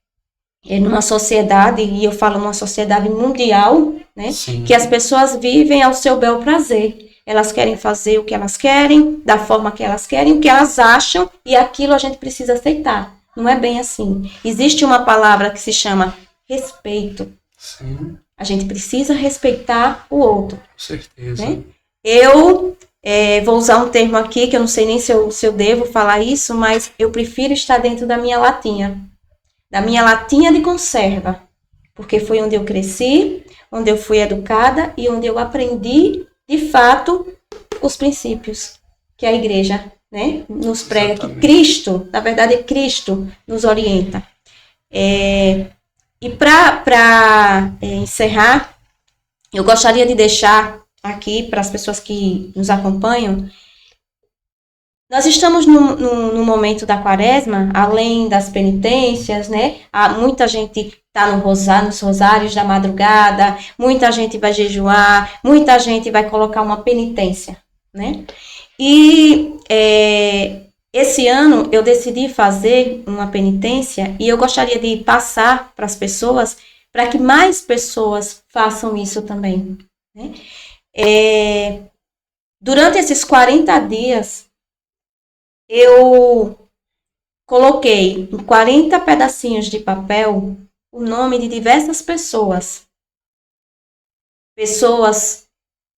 numa sociedade, e eu falo numa sociedade mundial, né, que as pessoas vivem ao seu bel prazer. Elas querem fazer o que elas querem, da forma que elas querem, o que elas acham, e aquilo a gente precisa aceitar. Não é bem assim. Existe uma palavra que se chama respeito. Sim. A gente precisa respeitar o outro. Com certeza. Né? Eu vou usar um termo aqui, que eu não sei nem se eu devo falar isso, mas eu prefiro estar dentro da minha latinha de conserva, porque foi onde eu cresci, onde eu fui educada e onde eu aprendi, de fato, os princípios que a igreja, né, nos prega, que Cristo, na verdade, Cristo nos orienta. E para encerrar, eu gostaria de deixar aqui para as pessoas que nos acompanham. Nós estamos no momento da quaresma, além das penitências, né? Muita gente está nos rosários da madrugada, muita gente vai jejuar, muita gente vai colocar uma penitência, né? E esse ano eu decidi fazer uma penitência e eu gostaria de passar para as pessoas, para que mais pessoas façam isso também, né? Durante esses 40 dias, eu coloquei em 40 pedacinhos de papel o nome de diversas pessoas. Pessoas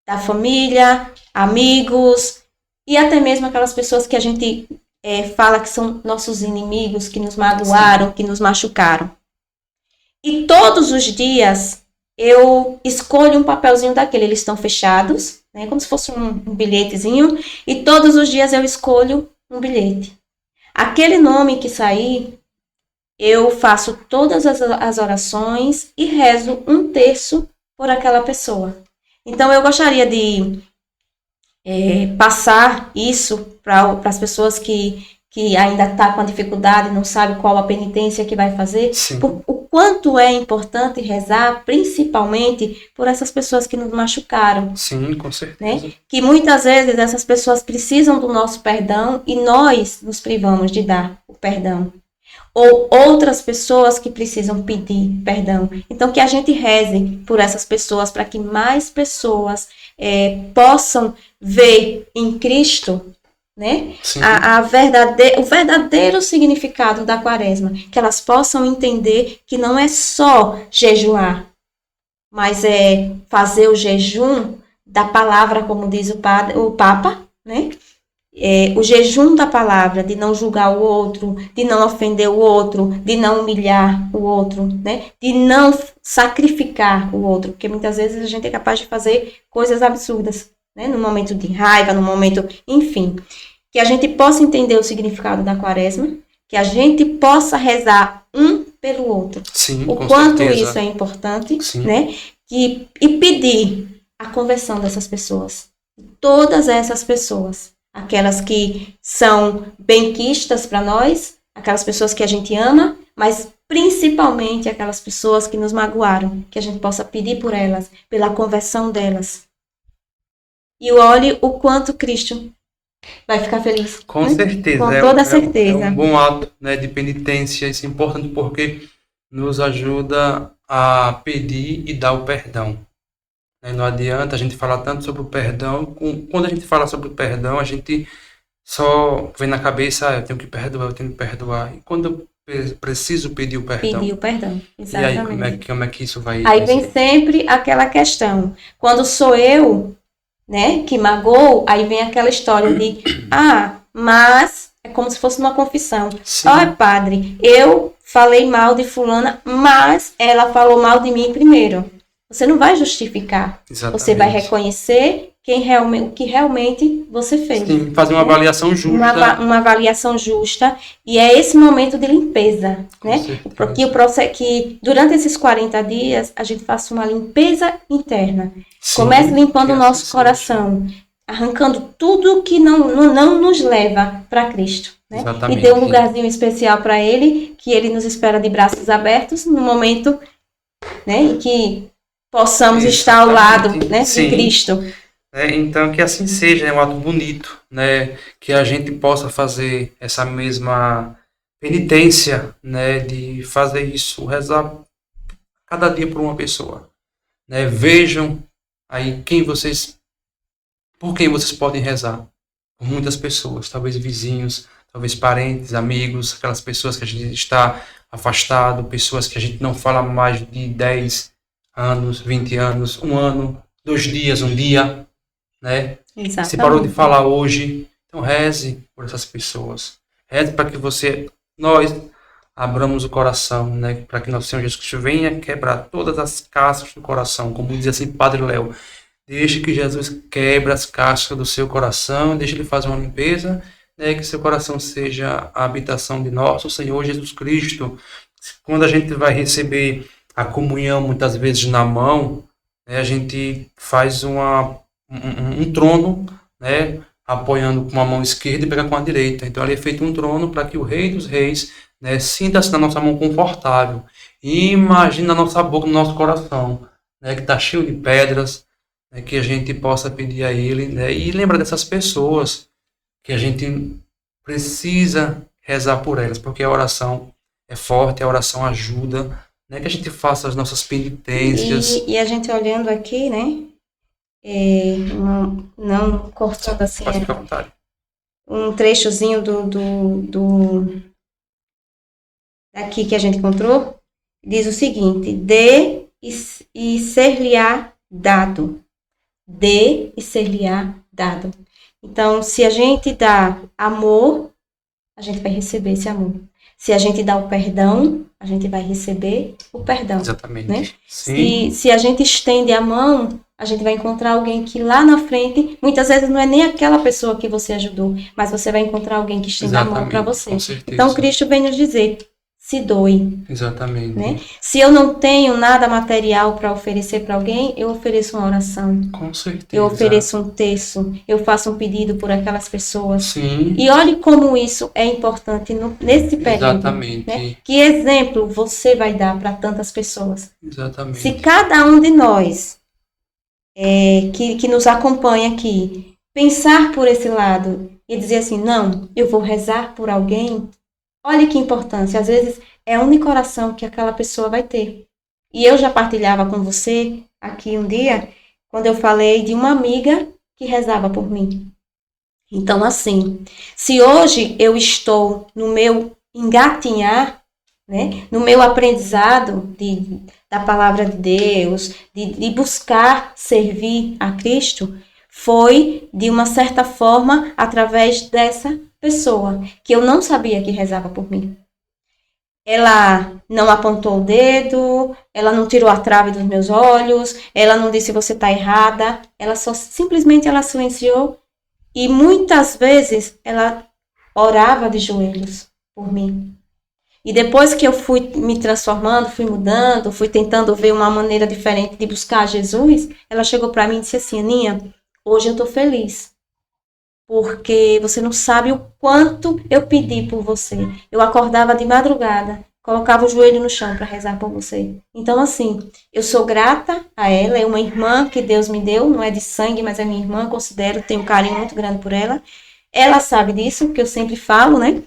da família, amigos e até mesmo aquelas pessoas que a gente fala que são nossos inimigos, que nos magoaram, que nos machucaram. E todos os dias eu escolho um papelzinho daquele, eles estão fechados, né, como se fosse um bilhetezinho, e todos os dias eu escolho um bilhete. Aquele nome que sair, eu faço todas as orações e rezo um terço por aquela pessoa. Então, eu gostaria de passar isso para as pessoas que ainda estão com a dificuldade, não sabem qual a penitência que vai fazer. O quanto é importante rezar, principalmente por essas pessoas que nos machucaram. Sim, com certeza. Né? Que muitas vezes essas pessoas precisam do nosso perdão e nós nos privamos de dar o perdão. Ou outras pessoas que precisam pedir perdão. Então, que a gente reze por essas pessoas, para que mais pessoas possam ver em Cristo, né, o verdadeiro significado da quaresma, que elas possam entender que não é só jejuar, mas é fazer o jejum da palavra, como diz o Papa, né? O jejum da palavra, de não julgar o outro, de não ofender o outro, de não humilhar o outro, né? De não sacrificar o outro, porque muitas vezes a gente é capaz de fazer coisas absurdas, né? No momento de raiva, no momento, enfim. Que a gente possa entender o significado da quaresma, que a gente possa rezar um pelo outro. Sim, o quanto isso é importante, né? E pedir a conversão dessas pessoas. Todas essas pessoas. Aquelas que são benquistas para nós, aquelas pessoas que a gente ama, mas principalmente aquelas pessoas que nos magoaram, que a gente possa pedir por elas, pela conversão delas. E olhe o quanto Cristo vai ficar feliz. Com certeza. Com toda certeza. É um bom ato, né, de penitência. Isso é importante porque nos ajuda a pedir e dar o perdão. Não adianta a gente falar tanto sobre o perdão. Quando a gente fala sobre o perdão, a gente só vem na cabeça, eu tenho que perdoar. E quando eu preciso pedir o perdão? Pedir o perdão, exatamente. E aí, como é que isso vai... Aí vem sempre aquela questão. Quando sou eu, né, que magoo, aí vem aquela história de, mas é como se fosse uma confissão. Olha, padre, eu falei mal de fulana, mas ela falou mal de mim primeiro. você não vai justificar. Exatamente. Você vai reconhecer o que realmente você fez. Sim, fazer uma avaliação justa. Uma avaliação justa. E é esse momento de limpeza, né? Certeza. Que durante esses 40 dias, a gente faça uma limpeza interna. Sim, comece limpando que o nosso assim coração. Arrancando tudo que não nos leva para Cristo. Né? Exatamente. E dê um lugarzinho especial para Ele, que Ele nos espera de braços abertos, no momento, né, em que possamos estar ao lado, né, de Cristo. Então, que assim seja, é um ato bonito, né, que a gente possa fazer essa mesma penitência, né, de fazer isso, rezar cada dia por uma pessoa. Né? Vejam aí por quem vocês podem rezar. Por muitas pessoas, talvez vizinhos, talvez parentes, amigos, aquelas pessoas que a gente está afastado, pessoas que a gente não fala mais de 10 anos, 20 anos, um ano, 2 dias, um dia, né? Exatamente. Se parou de falar hoje, então reze por essas pessoas. Reze para que nós abramos o coração, né? Para que nosso Senhor Jesus Cristo venha quebrar todas as cascas do coração, como diz assim Padre Léo. Deixe que Jesus quebre as cascas do seu coração, deixe ele fazer uma limpeza, né, que seu coração seja a habitação de nosso Senhor Jesus Cristo. Quando a gente vai receber a comunhão, muitas vezes na mão, né, a gente faz um trono, né, apoiando com a mão esquerda e pega com a direita. Então ali é feito um trono para que o Rei dos Reis, né, sinta-se na nossa mão confortável. E imagine na nossa boca, no nosso coração, né, que está cheio de pedras, que a gente possa pedir a Ele, né? E lembra dessas pessoas que a gente precisa rezar por elas, porque a oração é forte, a oração ajuda, né? Que a gente faça as nossas penitências. E a gente olhando aqui, né? Não cortando assim. Pode ficar à vontade. Um trechozinho daqui que a gente encontrou, diz o seguinte: dê e ser-lhe-á dado. Dê e ser-lhe-á dado. Então, se a gente dá amor, a gente vai receber esse amor. Se a gente dá o perdão, a gente vai receber o perdão. Exatamente. Né? Sim. Se a gente estende a mão, a gente vai encontrar alguém que lá na frente, muitas vezes não é nem aquela pessoa que você ajudou, mas você vai encontrar alguém que estende a mão para você. Então, Cristo vem nos dizer: se doe. Exatamente. Né? Se eu não tenho nada material para oferecer para alguém, eu ofereço uma oração. Com certeza. Eu ofereço um terço, eu faço um pedido por aquelas pessoas. Sim. E olhe como isso é importante nesse período. Exatamente. Né? Que exemplo você vai dar para tantas pessoas? Exatamente. Se cada um de nós que nos acompanha aqui pensar por esse lado e dizer assim: não, eu vou rezar por alguém. Olha que importância, às vezes é a única oração que aquela pessoa vai ter. E eu já partilhava com você aqui um dia, quando eu falei de uma amiga que rezava por mim. Então, assim, se hoje eu estou no meu engatinhar, né, no meu aprendizado da palavra de Deus, de buscar servir a Cristo, foi, de uma certa forma, através dessa pessoa, que eu não sabia que rezava por mim. Ela não apontou o dedo, ela não tirou a trave dos meus olhos, ela não disse você está errada, ela simplesmente silenciou e muitas vezes ela orava de joelhos por mim. E depois que eu fui me transformando, fui mudando, fui tentando ver uma maneira diferente de buscar Jesus, ela chegou para mim e disse assim: Aninha, hoje eu estou feliz, porque você não sabe o quanto eu pedi por você. Eu acordava de madrugada, colocava o joelho no chão para rezar por você. Então, assim, eu sou grata a ela, é uma irmã que Deus me deu, não é de sangue, mas é minha irmã, considero, tenho um carinho muito grande por ela. Ela sabe disso, que eu sempre falo, né?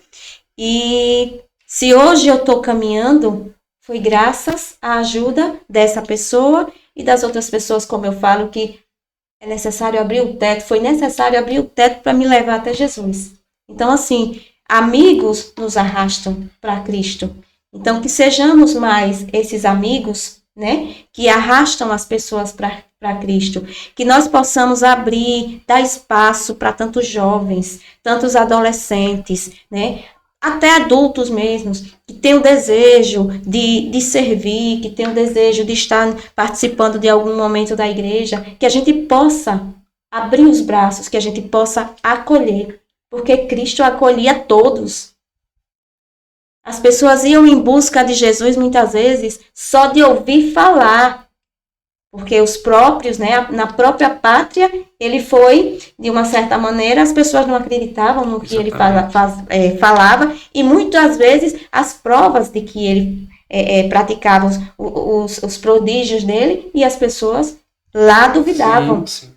E se hoje eu estou caminhando, foi graças à ajuda dessa pessoa e das outras pessoas, como eu falo, que é necessário abrir o teto, foi necessário abrir o teto para me levar até Jesus. Então, assim, amigos nos arrastam para Cristo. Então, que sejamos mais esses amigos, né, que arrastam as pessoas para Cristo. Que nós possamos abrir, dar espaço para tantos jovens, tantos adolescentes, né, até adultos mesmos, que têm o desejo de servir, que têm o desejo de estar participando de algum momento da igreja, que a gente possa abrir os braços, que a gente possa acolher, porque Cristo acolhia todos. As pessoas iam em busca de Jesus muitas vezes só de ouvir falar, porque os próprios, né, na própria pátria, ele foi, de uma certa maneira, as pessoas não acreditavam no que ele falava, e muitas vezes as provas de que ele praticava os prodígios dele, e as pessoas lá duvidavam. Sim.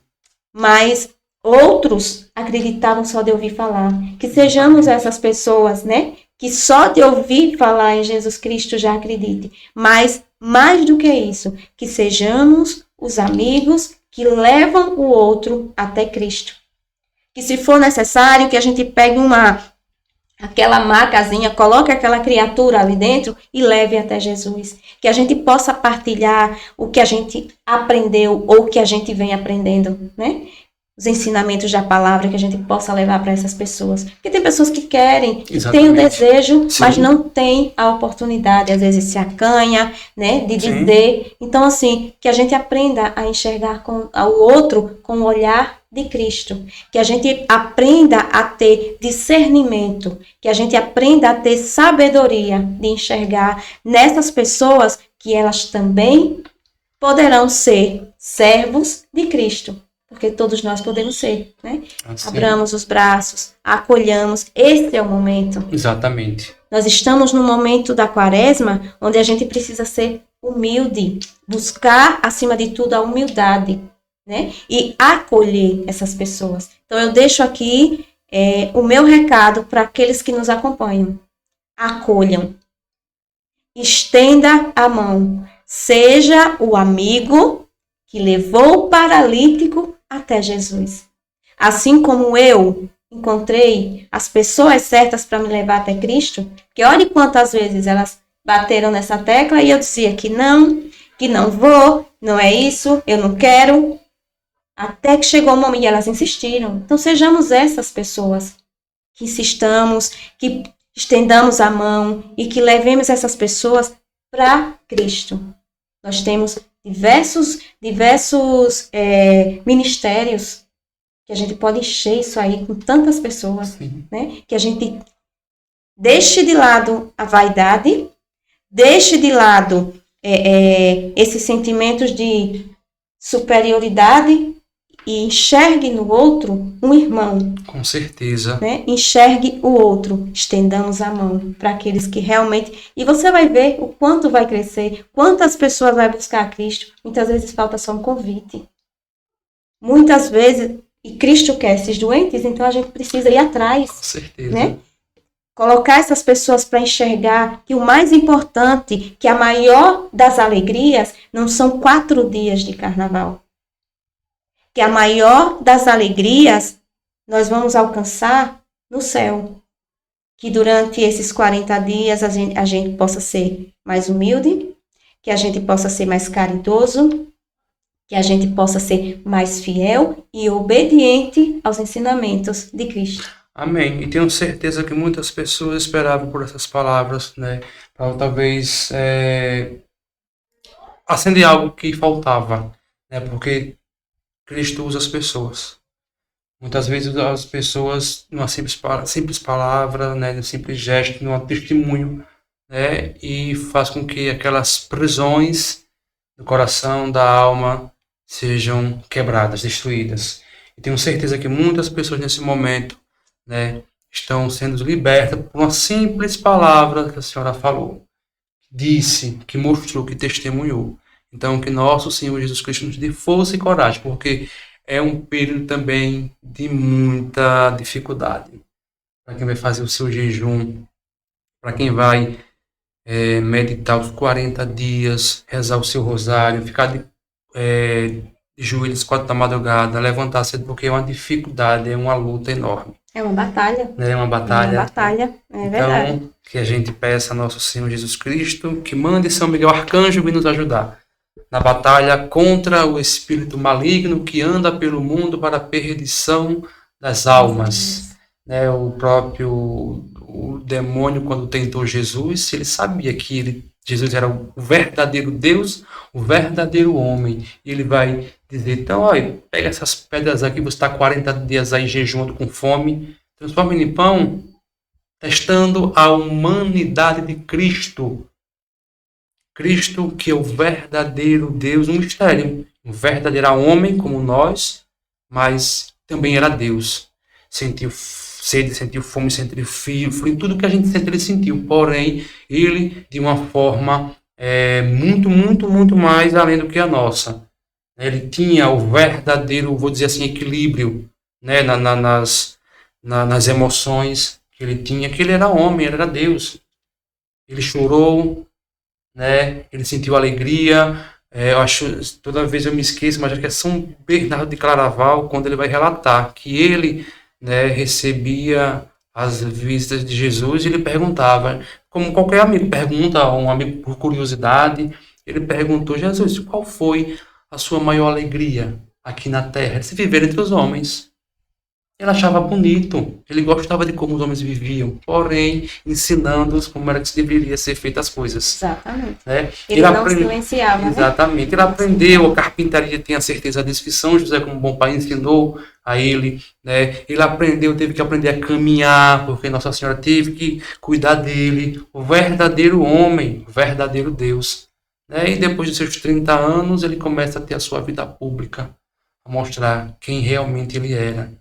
Mas outros acreditavam só de ouvir falar. Que sejamos essas pessoas, né, que só de ouvir falar em Jesus Cristo já acredite. Mas, mais do que isso, que sejamos os amigos que levam o outro até Cristo. Que se for necessário, que a gente pegue aquela macazinha, coloque aquela criatura ali dentro e leve até Jesus. Que a gente possa partilhar o que a gente aprendeu ou o que a gente vem aprendendo, né? Os ensinamentos da palavra, que a gente possa levar para essas pessoas. Porque tem pessoas que querem, que têm o desejo, sim, mas não têm a oportunidade, às vezes se acanha, né, de dizer. Então, assim, que a gente aprenda a enxergar o outro com o olhar de Cristo. Que a gente aprenda a ter discernimento. Que a gente aprenda a ter sabedoria de enxergar nessas pessoas que elas também poderão ser servos de Cristo. Porque todos nós podemos ser, né? Assim. Abramos os braços, acolhamos. Esse é o momento. Exatamente. Nós estamos no momento da quaresma, onde a gente precisa ser humilde. Buscar, acima de tudo, a humildade, né? E acolher essas pessoas. Então, eu deixo aqui o meu recado para aqueles que nos acompanham. Acolham. Estenda a mão. Seja o amigo que levou o paralítico até Jesus. Assim como eu encontrei as pessoas certas para me levar até Cristo, que olhe quantas vezes elas bateram nessa tecla e eu dizia que não vou, não é isso, eu não quero. Até que chegou o momento e elas insistiram. Então sejamos essas pessoas que insistamos, que estendamos a mão e que levemos essas pessoas para Cristo. Nós temos diversos ministérios que a gente pode encher isso aí com tantas pessoas, né? Que a gente deixe de lado a vaidade, deixe de lado esses sentimentos de superioridade e enxergue no outro um irmão. Com certeza. Né? Enxergue o outro, estendamos a mão para aqueles que realmente... E você vai ver o quanto vai crescer, quantas pessoas vai buscar a Cristo. Muitas vezes falta só um convite. Muitas vezes, e Cristo quer esses doentes, então a gente precisa ir atrás. Com certeza. Né? Colocar essas pessoas para enxergar que o mais importante, que a maior das alegrias, não são 4 dias de carnaval. Que a maior das alegrias nós vamos alcançar no céu. Que durante esses 40 dias a gente possa ser mais humilde, que a gente possa ser mais caridoso, que a gente possa ser mais fiel e obediente aos ensinamentos de Cristo. Amém. E tenho certeza que muitas pessoas esperavam por essas palavras, né? Para talvez acender algo que faltava, né? Porque Cristo usa as pessoas. Muitas vezes as pessoas, numa simples palavra, né, num simples gesto, num testemunho, né, e faz com que aquelas prisões do coração, da alma, sejam quebradas, destruídas. E tenho certeza que muitas pessoas nesse momento, né, estão sendo libertas por uma simples palavra que a senhora falou. Disse, que mostrou, que testemunhou. Então, que nosso Senhor Jesus Cristo nos dê força e coragem, porque é um período também de muita dificuldade. Para quem vai fazer o seu jejum, para quem vai meditar os 40 dias, rezar o seu rosário, ficar de joelhos 4 da madrugada, levantar cedo, porque é uma dificuldade, é uma luta enorme. É uma batalha. É uma batalha. É uma batalha, é verdade. Então, que a gente peça a nosso Senhor Jesus Cristo, que mande São Miguel Arcanjo vir nos ajudar na batalha contra o espírito maligno que anda pelo mundo para a perdição das almas. Né, o o demônio, quando tentou Jesus, ele sabia que Jesus era o verdadeiro Deus, o verdadeiro homem. E ele vai dizer, então, olha, pega essas pedras aqui, você está 40 dias aí jejuando com fome, transforma em pão, testando a humanidade de Cristo. Cristo, que é o verdadeiro Deus, um mistério. Um verdadeiro homem como nós, mas também era Deus. Sentiu sede, sentiu fome, sentiu frio, tudo que a gente sente ele sentiu. Porém, ele de uma forma muito, muito, muito mais além do que a nossa. Ele tinha o verdadeiro, vou dizer assim, equilíbrio, né, nas emoções que ele tinha, que ele era homem, ele era Deus. Ele chorou, né, ele sentiu alegria. Eu acho, toda vez eu me esqueço, mas acho que é São Bernardo de Claraval, quando ele vai relatar que ele, né, recebia as visitas de Jesus e ele perguntava, como qualquer amigo pergunta a um amigo por curiosidade, ele perguntou, Jesus, qual foi a sua maior alegria aqui na terra? Se viver entre os homens. Ele achava bonito, ele gostava de como os homens viviam, porém, ensinando-os como era que deveria ser feitas as coisas. Exatamente. Né? Ele não silenciava. Exatamente. Ele aprendeu a carpintaria, tinha certeza disso, que São José, como bom pai, ensinou a ele. Né? Ele aprendeu, teve que aprender a caminhar, porque Nossa Senhora teve que cuidar dele. O verdadeiro homem, o verdadeiro Deus. Né? E depois de seus 30 anos, ele começa a ter a sua vida pública, a mostrar quem realmente ele era.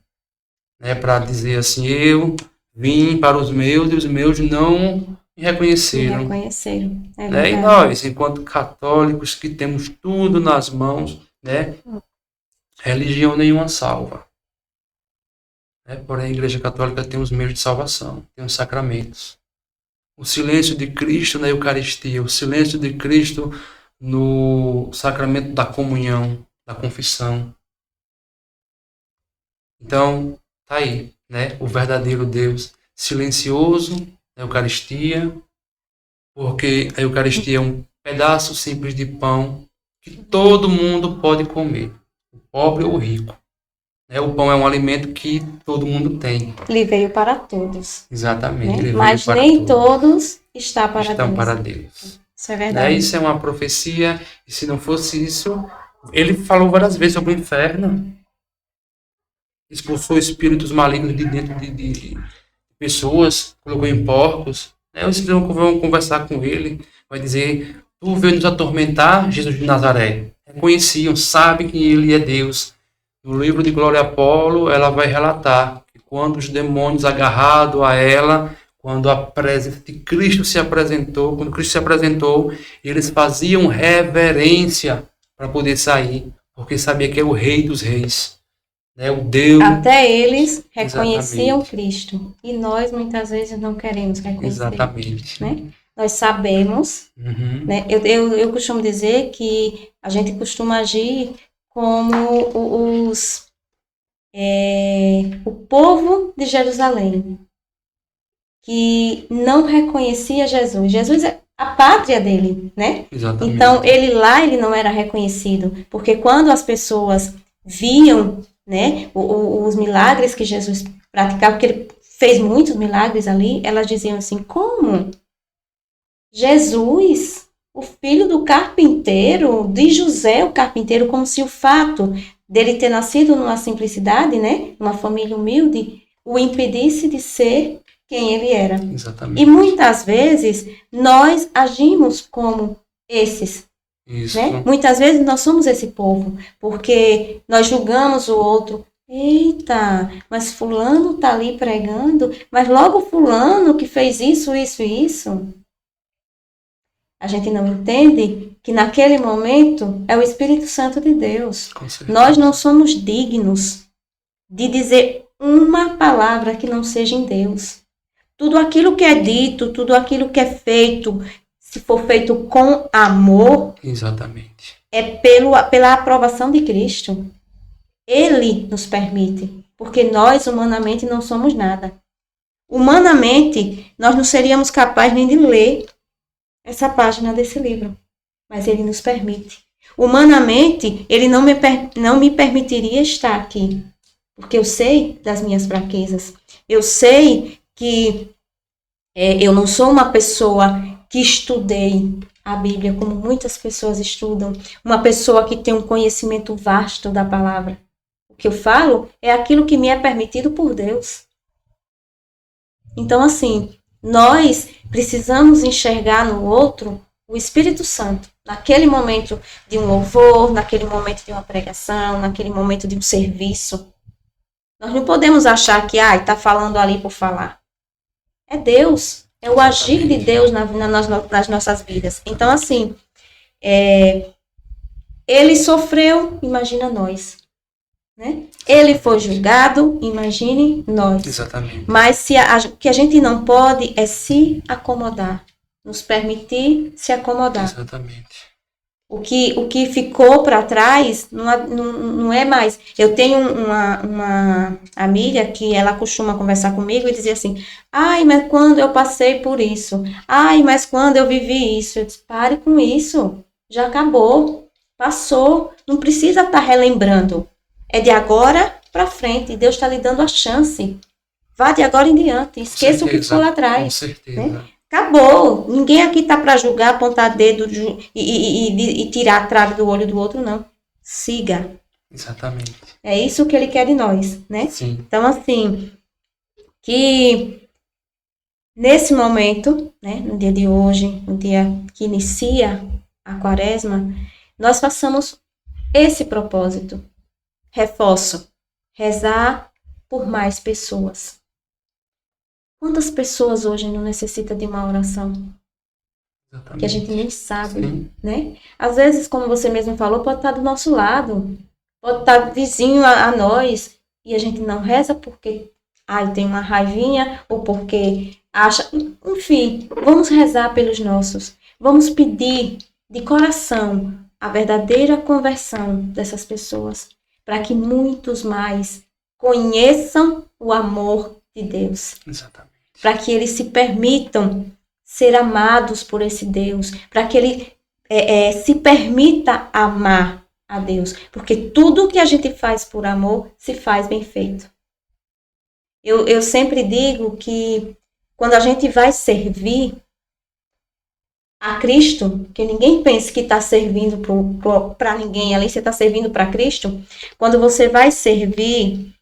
Né, para dizer assim, eu vim para os meus e os meus não me reconheceram. Né? E nós, enquanto católicos que temos tudo nas mãos, né, religião nenhuma salva. Né? Porém, a Igreja Católica tem os meios de salvação, tem os sacramentos. O silêncio de Cristo na Eucaristia, o silêncio de Cristo no sacramento da comunhão, da confissão. Então, tá aí, né? O verdadeiro Deus silencioso na Eucaristia, porque a Eucaristia é um pedaço simples de pão que todo mundo pode comer, o pobre ou o rico. Né? O pão é um alimento que todo mundo tem. Ele veio para todos. Exatamente. Né? Mas nem todos estão para Deus. Isso é verdade. Né? Isso é uma profecia, e se não fosse isso, ele falou várias vezes sobre o inferno. Expulsou espíritos malignos de dentro de pessoas, colocou em porcos. Né? Os espíritos vão conversar com ele, vai dizer, tu veio nos atormentar, Jesus de Nazaré. Reconheciam, sabem que ele é Deus. No livro de Glória Apolo, ela vai relatar que quando os demônios agarrados a ela, quando a presença de Cristo se apresentou, quando Cristo se apresentou, eles faziam reverência para poder sair, porque sabia que é o Rei dos Reis. Né, o Deus. Até eles reconheciam Cristo. E nós, muitas vezes, não queremos reconhecer. Exatamente. Né? Nós sabemos. Né? Eu costumo dizer que a gente costuma agir como o povo de Jerusalém, que não reconhecia Jesus. Jesus é a pátria dele, né? Exatamente. Então, ele não era reconhecido. Porque quando as pessoas viam, né, os milagres que Jesus praticava, porque ele fez muitos milagres ali, elas diziam assim, como? Jesus, o filho do carpinteiro, de José, o carpinteiro, como se o fato dele ter nascido numa simplicidade, né, numa família humilde, o impedisse de ser quem ele era. Exatamente. E muitas vezes nós agimos como esses. Isso. Né? Muitas vezes nós somos esse povo, porque nós julgamos o outro. Eita, mas fulano está ali pregando, mas logo fulano que fez isso. A gente não entende que naquele momento é o Espírito Santo de Deus. Nós não somos dignos de dizer uma palavra que não seja em Deus. Tudo aquilo que é dito, tudo aquilo que é feito, se for feito com amor, exatamente, é pela aprovação de Cristo. Ele nos permite, porque nós humanamente não somos nada. Humanamente, nós não seríamos capazes nem de ler essa página desse livro, mas ele nos permite. Humanamente, ele não me permitiria estar aqui, porque eu sei das minhas fraquezas. Eu sei que Eu não sou uma pessoa que estudei a Bíblia como muitas pessoas estudam, uma pessoa que tem um conhecimento vasto da palavra. O que eu falo é aquilo que me é permitido por Deus. Então, assim, nós precisamos enxergar no outro o Espírito Santo. Naquele momento de um louvor, naquele momento de uma pregação, naquele momento de um serviço. Nós não podemos achar que, está falando ali por falar. É Deus, é o agir de Deus nas nossas vidas. Então, assim, ele sofreu, imagina nós. Né? Ele foi julgado, imagine nós. Exatamente. Mas o que a gente não pode é se acomodar, nos permitir se acomodar. Exatamente. O que ficou para trás não é mais. Eu tenho uma amiga que ela costuma conversar comigo e dizer assim, mas quando eu passei por isso? Mas quando eu vivi isso? Eu disse, pare com isso, já acabou, passou, não precisa estar relembrando. É de agora para frente. Deus está lhe dando a chance. Vá de agora em diante. Esqueça o que ficou lá atrás. Com certeza. Né? Acabou. Ninguém aqui está para julgar, apontar dedo e tirar a trave do olho do outro, não. Siga. Exatamente. É isso que ele quer de nós, né? Sim. Então, assim, que nesse momento, né, no dia de hoje, no dia que inicia a quaresma, nós façamos esse propósito. Reforço, rezar por mais pessoas. Quantas pessoas hoje não necessitam de uma oração? Exatamente. Que a gente nem sabe, sim, né? Às vezes, como você mesmo falou, pode estar do nosso lado, pode estar vizinho a nós, e a gente não reza porque tem uma raivinha, ou porque acha... Enfim, vamos rezar pelos nossos. Vamos pedir de coração a verdadeira conversão dessas pessoas, para que muitos mais conheçam o amor de Deus. Exatamente. Para que eles se permitam ser amados por esse Deus, para que ele se permita amar a Deus, porque tudo que a gente faz por amor, se faz bem feito. Eu sempre digo que quando a gente vai servir a Cristo, que ninguém pense que está servindo para ninguém, ali você está servindo para Cristo. Quando você vai servir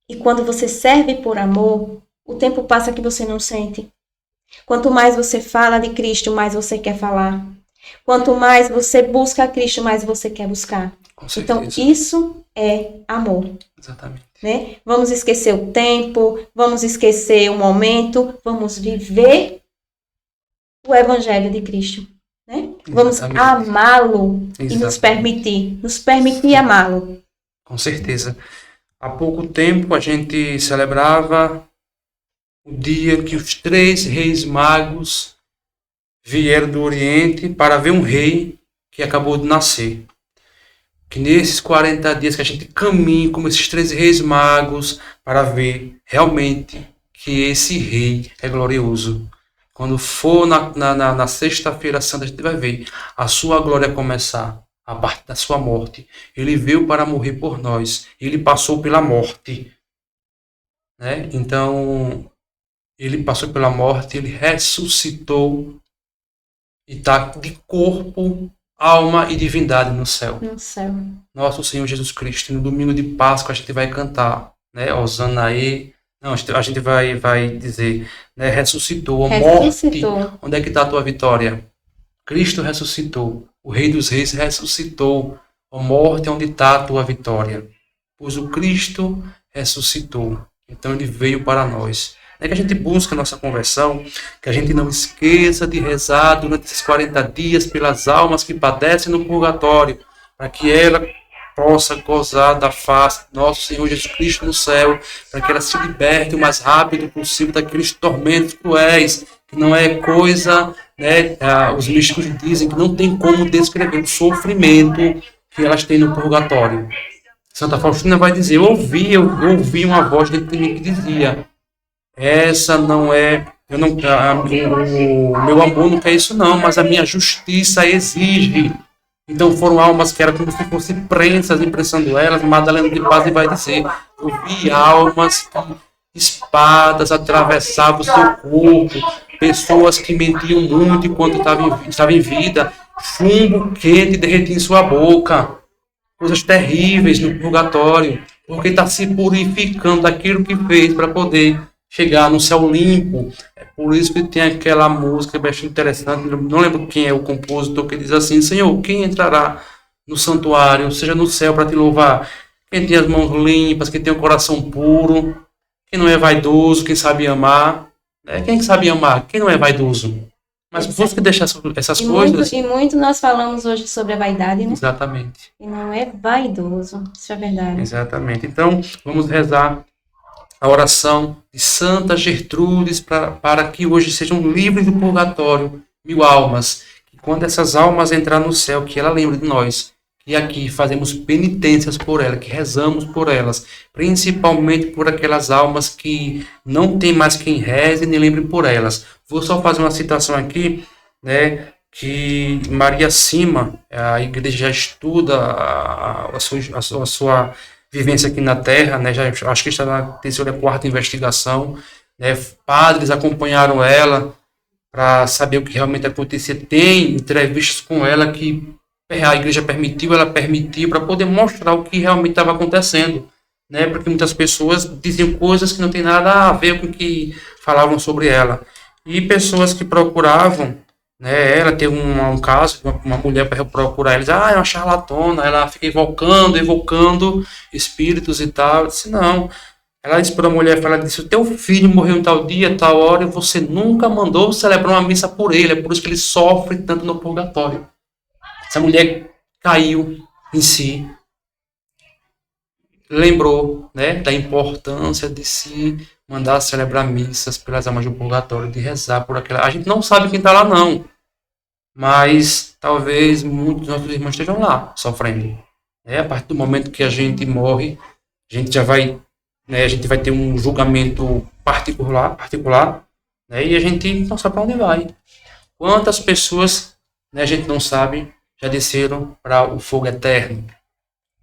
e quando você serve por amor, o tempo passa que você não sente. Quanto mais você fala de Cristo, mais você quer falar. Quanto mais você busca a Cristo, mais você quer buscar. Então, isso é amor. Exatamente. Né? Vamos esquecer o tempo, vamos esquecer o momento, vamos viver o Evangelho de Cristo, né? Vamos amá-lo e nos permitir amá-lo. Com certeza. Há pouco tempo a gente celebrava o dia que os 3 reis magos vieram do Oriente para ver um rei que acabou de nascer. Que nesses 40 dias que a gente caminhe como esses 3 reis magos para ver realmente que esse rei é glorioso. Quando for na sexta-feira santa, a gente vai ver a sua glória começar, a parte da sua morte. Ele veio para morrer por nós. Ele passou pela morte. Né? Então, ele passou pela morte, ele ressuscitou e está de corpo, alma e divindade no céu. No céu. Nosso Senhor Jesus Cristo. No domingo de Páscoa a gente vai cantar, né? Osanaê. Não, a gente vai dizer, né? Ressuscitou. A morte, onde é que está a tua vitória? Cristo ressuscitou. O Rei dos Reis ressuscitou. A morte, onde está a tua vitória? Pois o Cristo ressuscitou. Então ele veio para nós. É que a gente busca a nossa conversão, que a gente não esqueça de rezar durante esses 40 dias pelas almas que padecem no purgatório, para que ela possa gozar da face do nosso Senhor Jesus Cristo no céu, para que ela se liberte o mais rápido possível daqueles tormentos cruéis, que não é coisa, né? Os místicos dizem que não tem como descrever o sofrimento que elas têm no purgatório. Santa Faustina vai dizer, eu ouvi uma voz dentro de mim que dizia, essa não é, o meu amor não quer isso não, mas a minha justiça exige. Então foram almas que eram como se fossem prensas, impressando elas. Madalena de Paz vai dizer, eu vi almas que espadas atravessavam o seu corpo, pessoas que mentiam muito enquanto estavam em vida, chumbo quente derretia em sua boca, coisas terríveis no purgatório, porque está se purificando daquilo que fez para poder chegar no céu limpo. É por isso que tem aquela música bastante interessante, não lembro quem é o compositor, que diz assim: Senhor, quem entrará no santuário, seja no céu, para te louvar? Quem tem as mãos limpas, quem tem o coração puro, quem não é vaidoso, quem sabe amar. Quem sabe amar? Quem não é vaidoso? Mas você que deixa essas coisas... Muito nós falamos hoje sobre a vaidade, né? Exatamente. E não é vaidoso, isso é verdade. Exatamente. Então, vamos rezar a oração de Santa Gertrudes para que hoje sejam livres do purgatório 1000 almas. E quando essas almas entrar no céu, que ela lembre de nós. E aqui fazemos penitências por elas, que rezamos por elas, principalmente por aquelas almas que não tem mais quem reze nem lembre por elas. Vou só fazer uma citação aqui, né, que Maria Cima, a igreja já estuda a sua vivência aqui na Terra, né, já, acho que está na terceira ou quarta investigação, né, padres acompanharam ela para saber o que realmente acontecia. Tem entrevistas com ela que a igreja permitiu, ela permitiu para poder mostrar o que realmente estava acontecendo, né? Porque muitas pessoas diziam coisas que não tem nada a ver com o que falavam sobre ela. E pessoas que procuravam, né? Ela teve um caso, uma mulher para procurar eles, é uma charlatana, ela fica evocando espíritos e tal. Eu disse, não. Ela disse para a mulher, ela disse: o teu filho morreu em tal dia, tal hora, e você nunca mandou celebrar uma missa por ele, é por isso que ele sofre tanto no purgatório. Essa mulher caiu em si, lembrou, né, da importância de se mandar celebrar missas pelas almas do purgatório, de rezar por aquela... A gente não sabe quem está lá, não, mas talvez muitos dos nossos irmãos estejam lá, sofrendo. A partir do momento que a gente morre, a gente já vai, né, a gente vai ter um julgamento particular, né, e a gente não sabe para onde vai. Quantas pessoas, né, a gente não sabe, já desceram para o fogo eterno.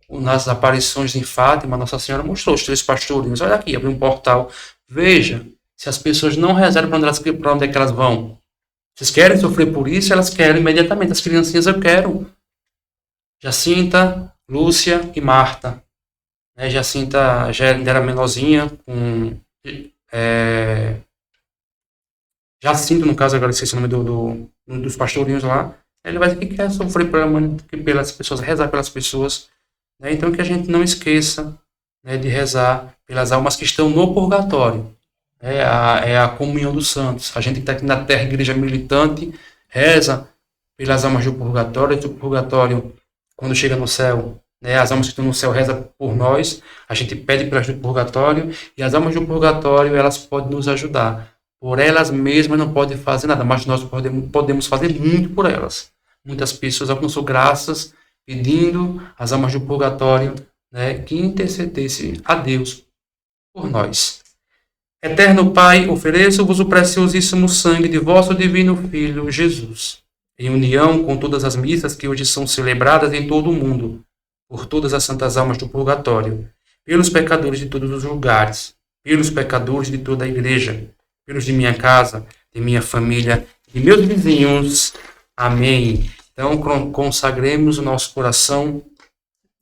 Nas aparições em Fátima, Nossa Senhora mostrou os 3 pastorinhos. Olha aqui, abriu um portal. Veja, se as pessoas não rezarem para onde é que elas vão. Vocês querem sofrer por isso? Elas querem imediatamente. As criancinhas eu quero. Jacinta, Lúcia e Marta. Jacinta já era menorzinha, com... Jacinto, no caso, agora esqueci o nome dos pastorinhos lá. Ele vai dizer que quer sofrer pelas pessoas, rezar pelas pessoas. Né? Então que a gente não esqueça, né, de rezar pelas almas que estão no purgatório. É a comunhão dos santos. A gente que está aqui na Terra, igreja militante, reza pelas almas do purgatório. E o purgatório, quando chega no céu, né, as almas que estão no céu rezam por nós. A gente pede pelas do purgatório. E as almas do purgatório, elas podem nos ajudar. Por elas mesmas não podem fazer nada, mas nós podemos fazer muito por elas. Muitas pessoas alcançam graças pedindo às almas do purgatório, né, que intercedesse a Deus por nós. Eterno Pai, ofereço-vos o preciosíssimo sangue de vosso divino Filho, Jesus, em união com todas as missas que hoje são celebradas em todo o mundo, por todas as santas almas do purgatório, pelos pecadores de todos os lugares, pelos pecadores de toda a igreja, pelos de minha casa, de minha família, de meus vizinhos. Amém. Então, consagremos o nosso coração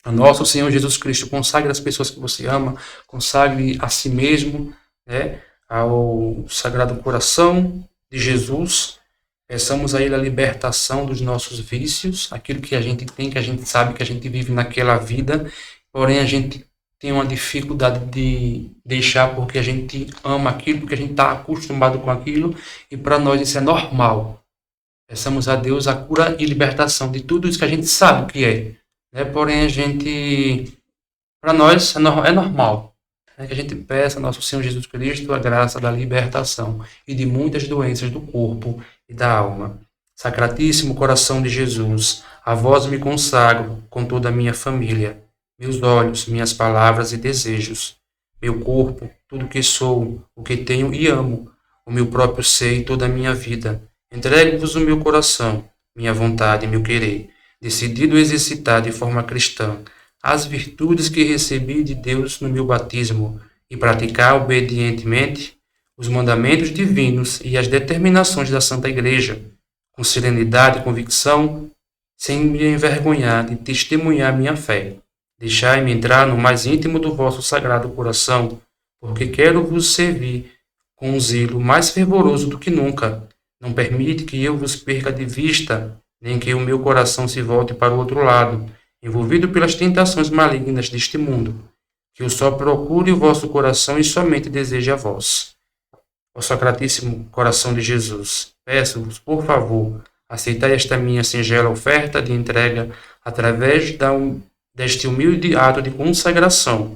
a nosso Senhor Jesus Cristo. Consagre as pessoas que você ama, consagre a si mesmo, né, ao Sagrado Coração de Jesus. Peçamos a Ele a libertação dos nossos vícios, aquilo que a gente tem, que a gente sabe que a gente vive naquela vida, porém a gente tem uma dificuldade de deixar porque a gente ama aquilo, porque a gente está acostumado com aquilo, e para nós isso é normal. Peçamos a Deus a cura e libertação de tudo isso que a gente sabe o que é, né? Porém, para nós é normal, né? Que a gente peça a nosso Senhor Jesus Cristo a graça da libertação e de muitas doenças do corpo e da alma. Sacratíssimo coração de Jesus, a vós me consagro com toda a minha família, meus olhos, minhas palavras e desejos, meu corpo, tudo o que sou, o que tenho e amo, o meu próprio ser e toda a minha vida. Entrego-vos o meu coração, minha vontade e meu querer, decidido a exercitar de forma cristã as virtudes que recebi de Deus no meu batismo e praticar obedientemente os mandamentos divinos e as determinações da Santa Igreja, com serenidade e convicção, sem me envergonhar de testemunhar minha fé. Deixai-me entrar no mais íntimo do vosso sagrado coração, porque quero vos servir com um zelo mais fervoroso do que nunca. Não permite que eu vos perca de vista, nem que o meu coração se volte para o outro lado, envolvido pelas tentações malignas deste mundo. Que eu só procure o vosso coração e somente deseje a vós. Ó Sacratíssimo Coração de Jesus, peço-vos, por favor, aceitai esta minha singela oferta de entrega através deste humilde ato de consagração.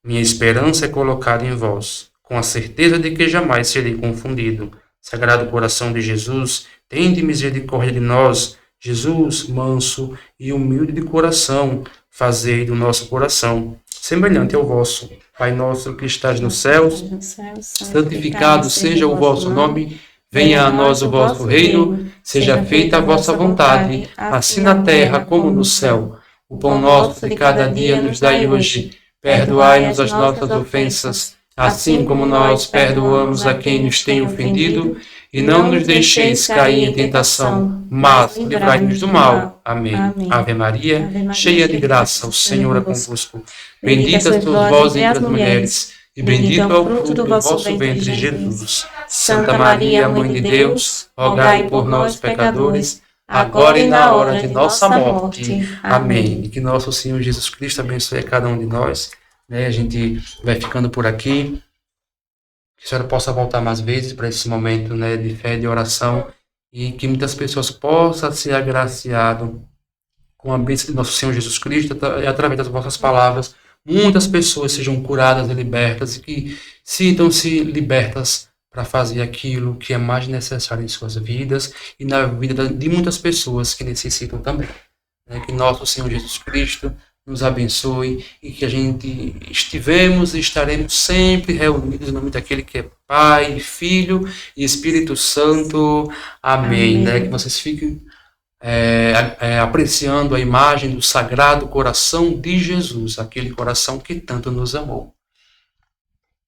Minha esperança é colocada em vós, com a certeza de que jamais serei confundido. Sagrado Coração de Jesus, tende misericórdia de nós. Jesus, manso e humilde de coração, fazei do nosso coração semelhante ao vosso. Pai nosso que estás nos céus, santificado seja o vosso nome. Venha a nós o vosso reino, seja feita a vossa vontade, assim na terra como no céu. O pão nosso de cada dia nos dai hoje. Perdoai-nos as nossas ofensas, assim como nós perdoamos a quem nos tem ofendido, e não nos deixeis cair em tentação, mas livrai-nos do mal. Amém. Ave Maria, cheia de graça, o Senhor é convosco. Bendita sois vós entre as mulheres, e bendito é o fruto do vosso ventre, Jesus. Santa Maria, Mãe de Deus, rogai por nós, pecadores, agora e na hora de nossa morte. Amém. E que nosso Senhor Jesus Cristo abençoe a cada um de nós. A gente vai ficando por aqui. Que a senhora possa voltar mais vezes para esse momento, de fé e de oração, e que muitas pessoas possam ser agraciadas com a bênção de nosso Senhor Jesus Cristo, e através das vossas palavras, muitas pessoas sejam curadas e libertas, e que sintam-se libertas para fazer aquilo que é mais necessário em suas vidas e na vida de muitas pessoas que necessitam também. Que nosso Senhor Jesus Cristo nos abençoe e que a gente estivemos e estaremos sempre reunidos em nome daquele que é Pai, Filho e Espírito Santo. Amém. Que vocês fiquem apreciando a imagem do Sagrado Coração de Jesus, aquele coração que tanto nos amou.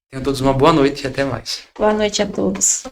Tenham todos uma boa noite e até mais. Boa noite a todos.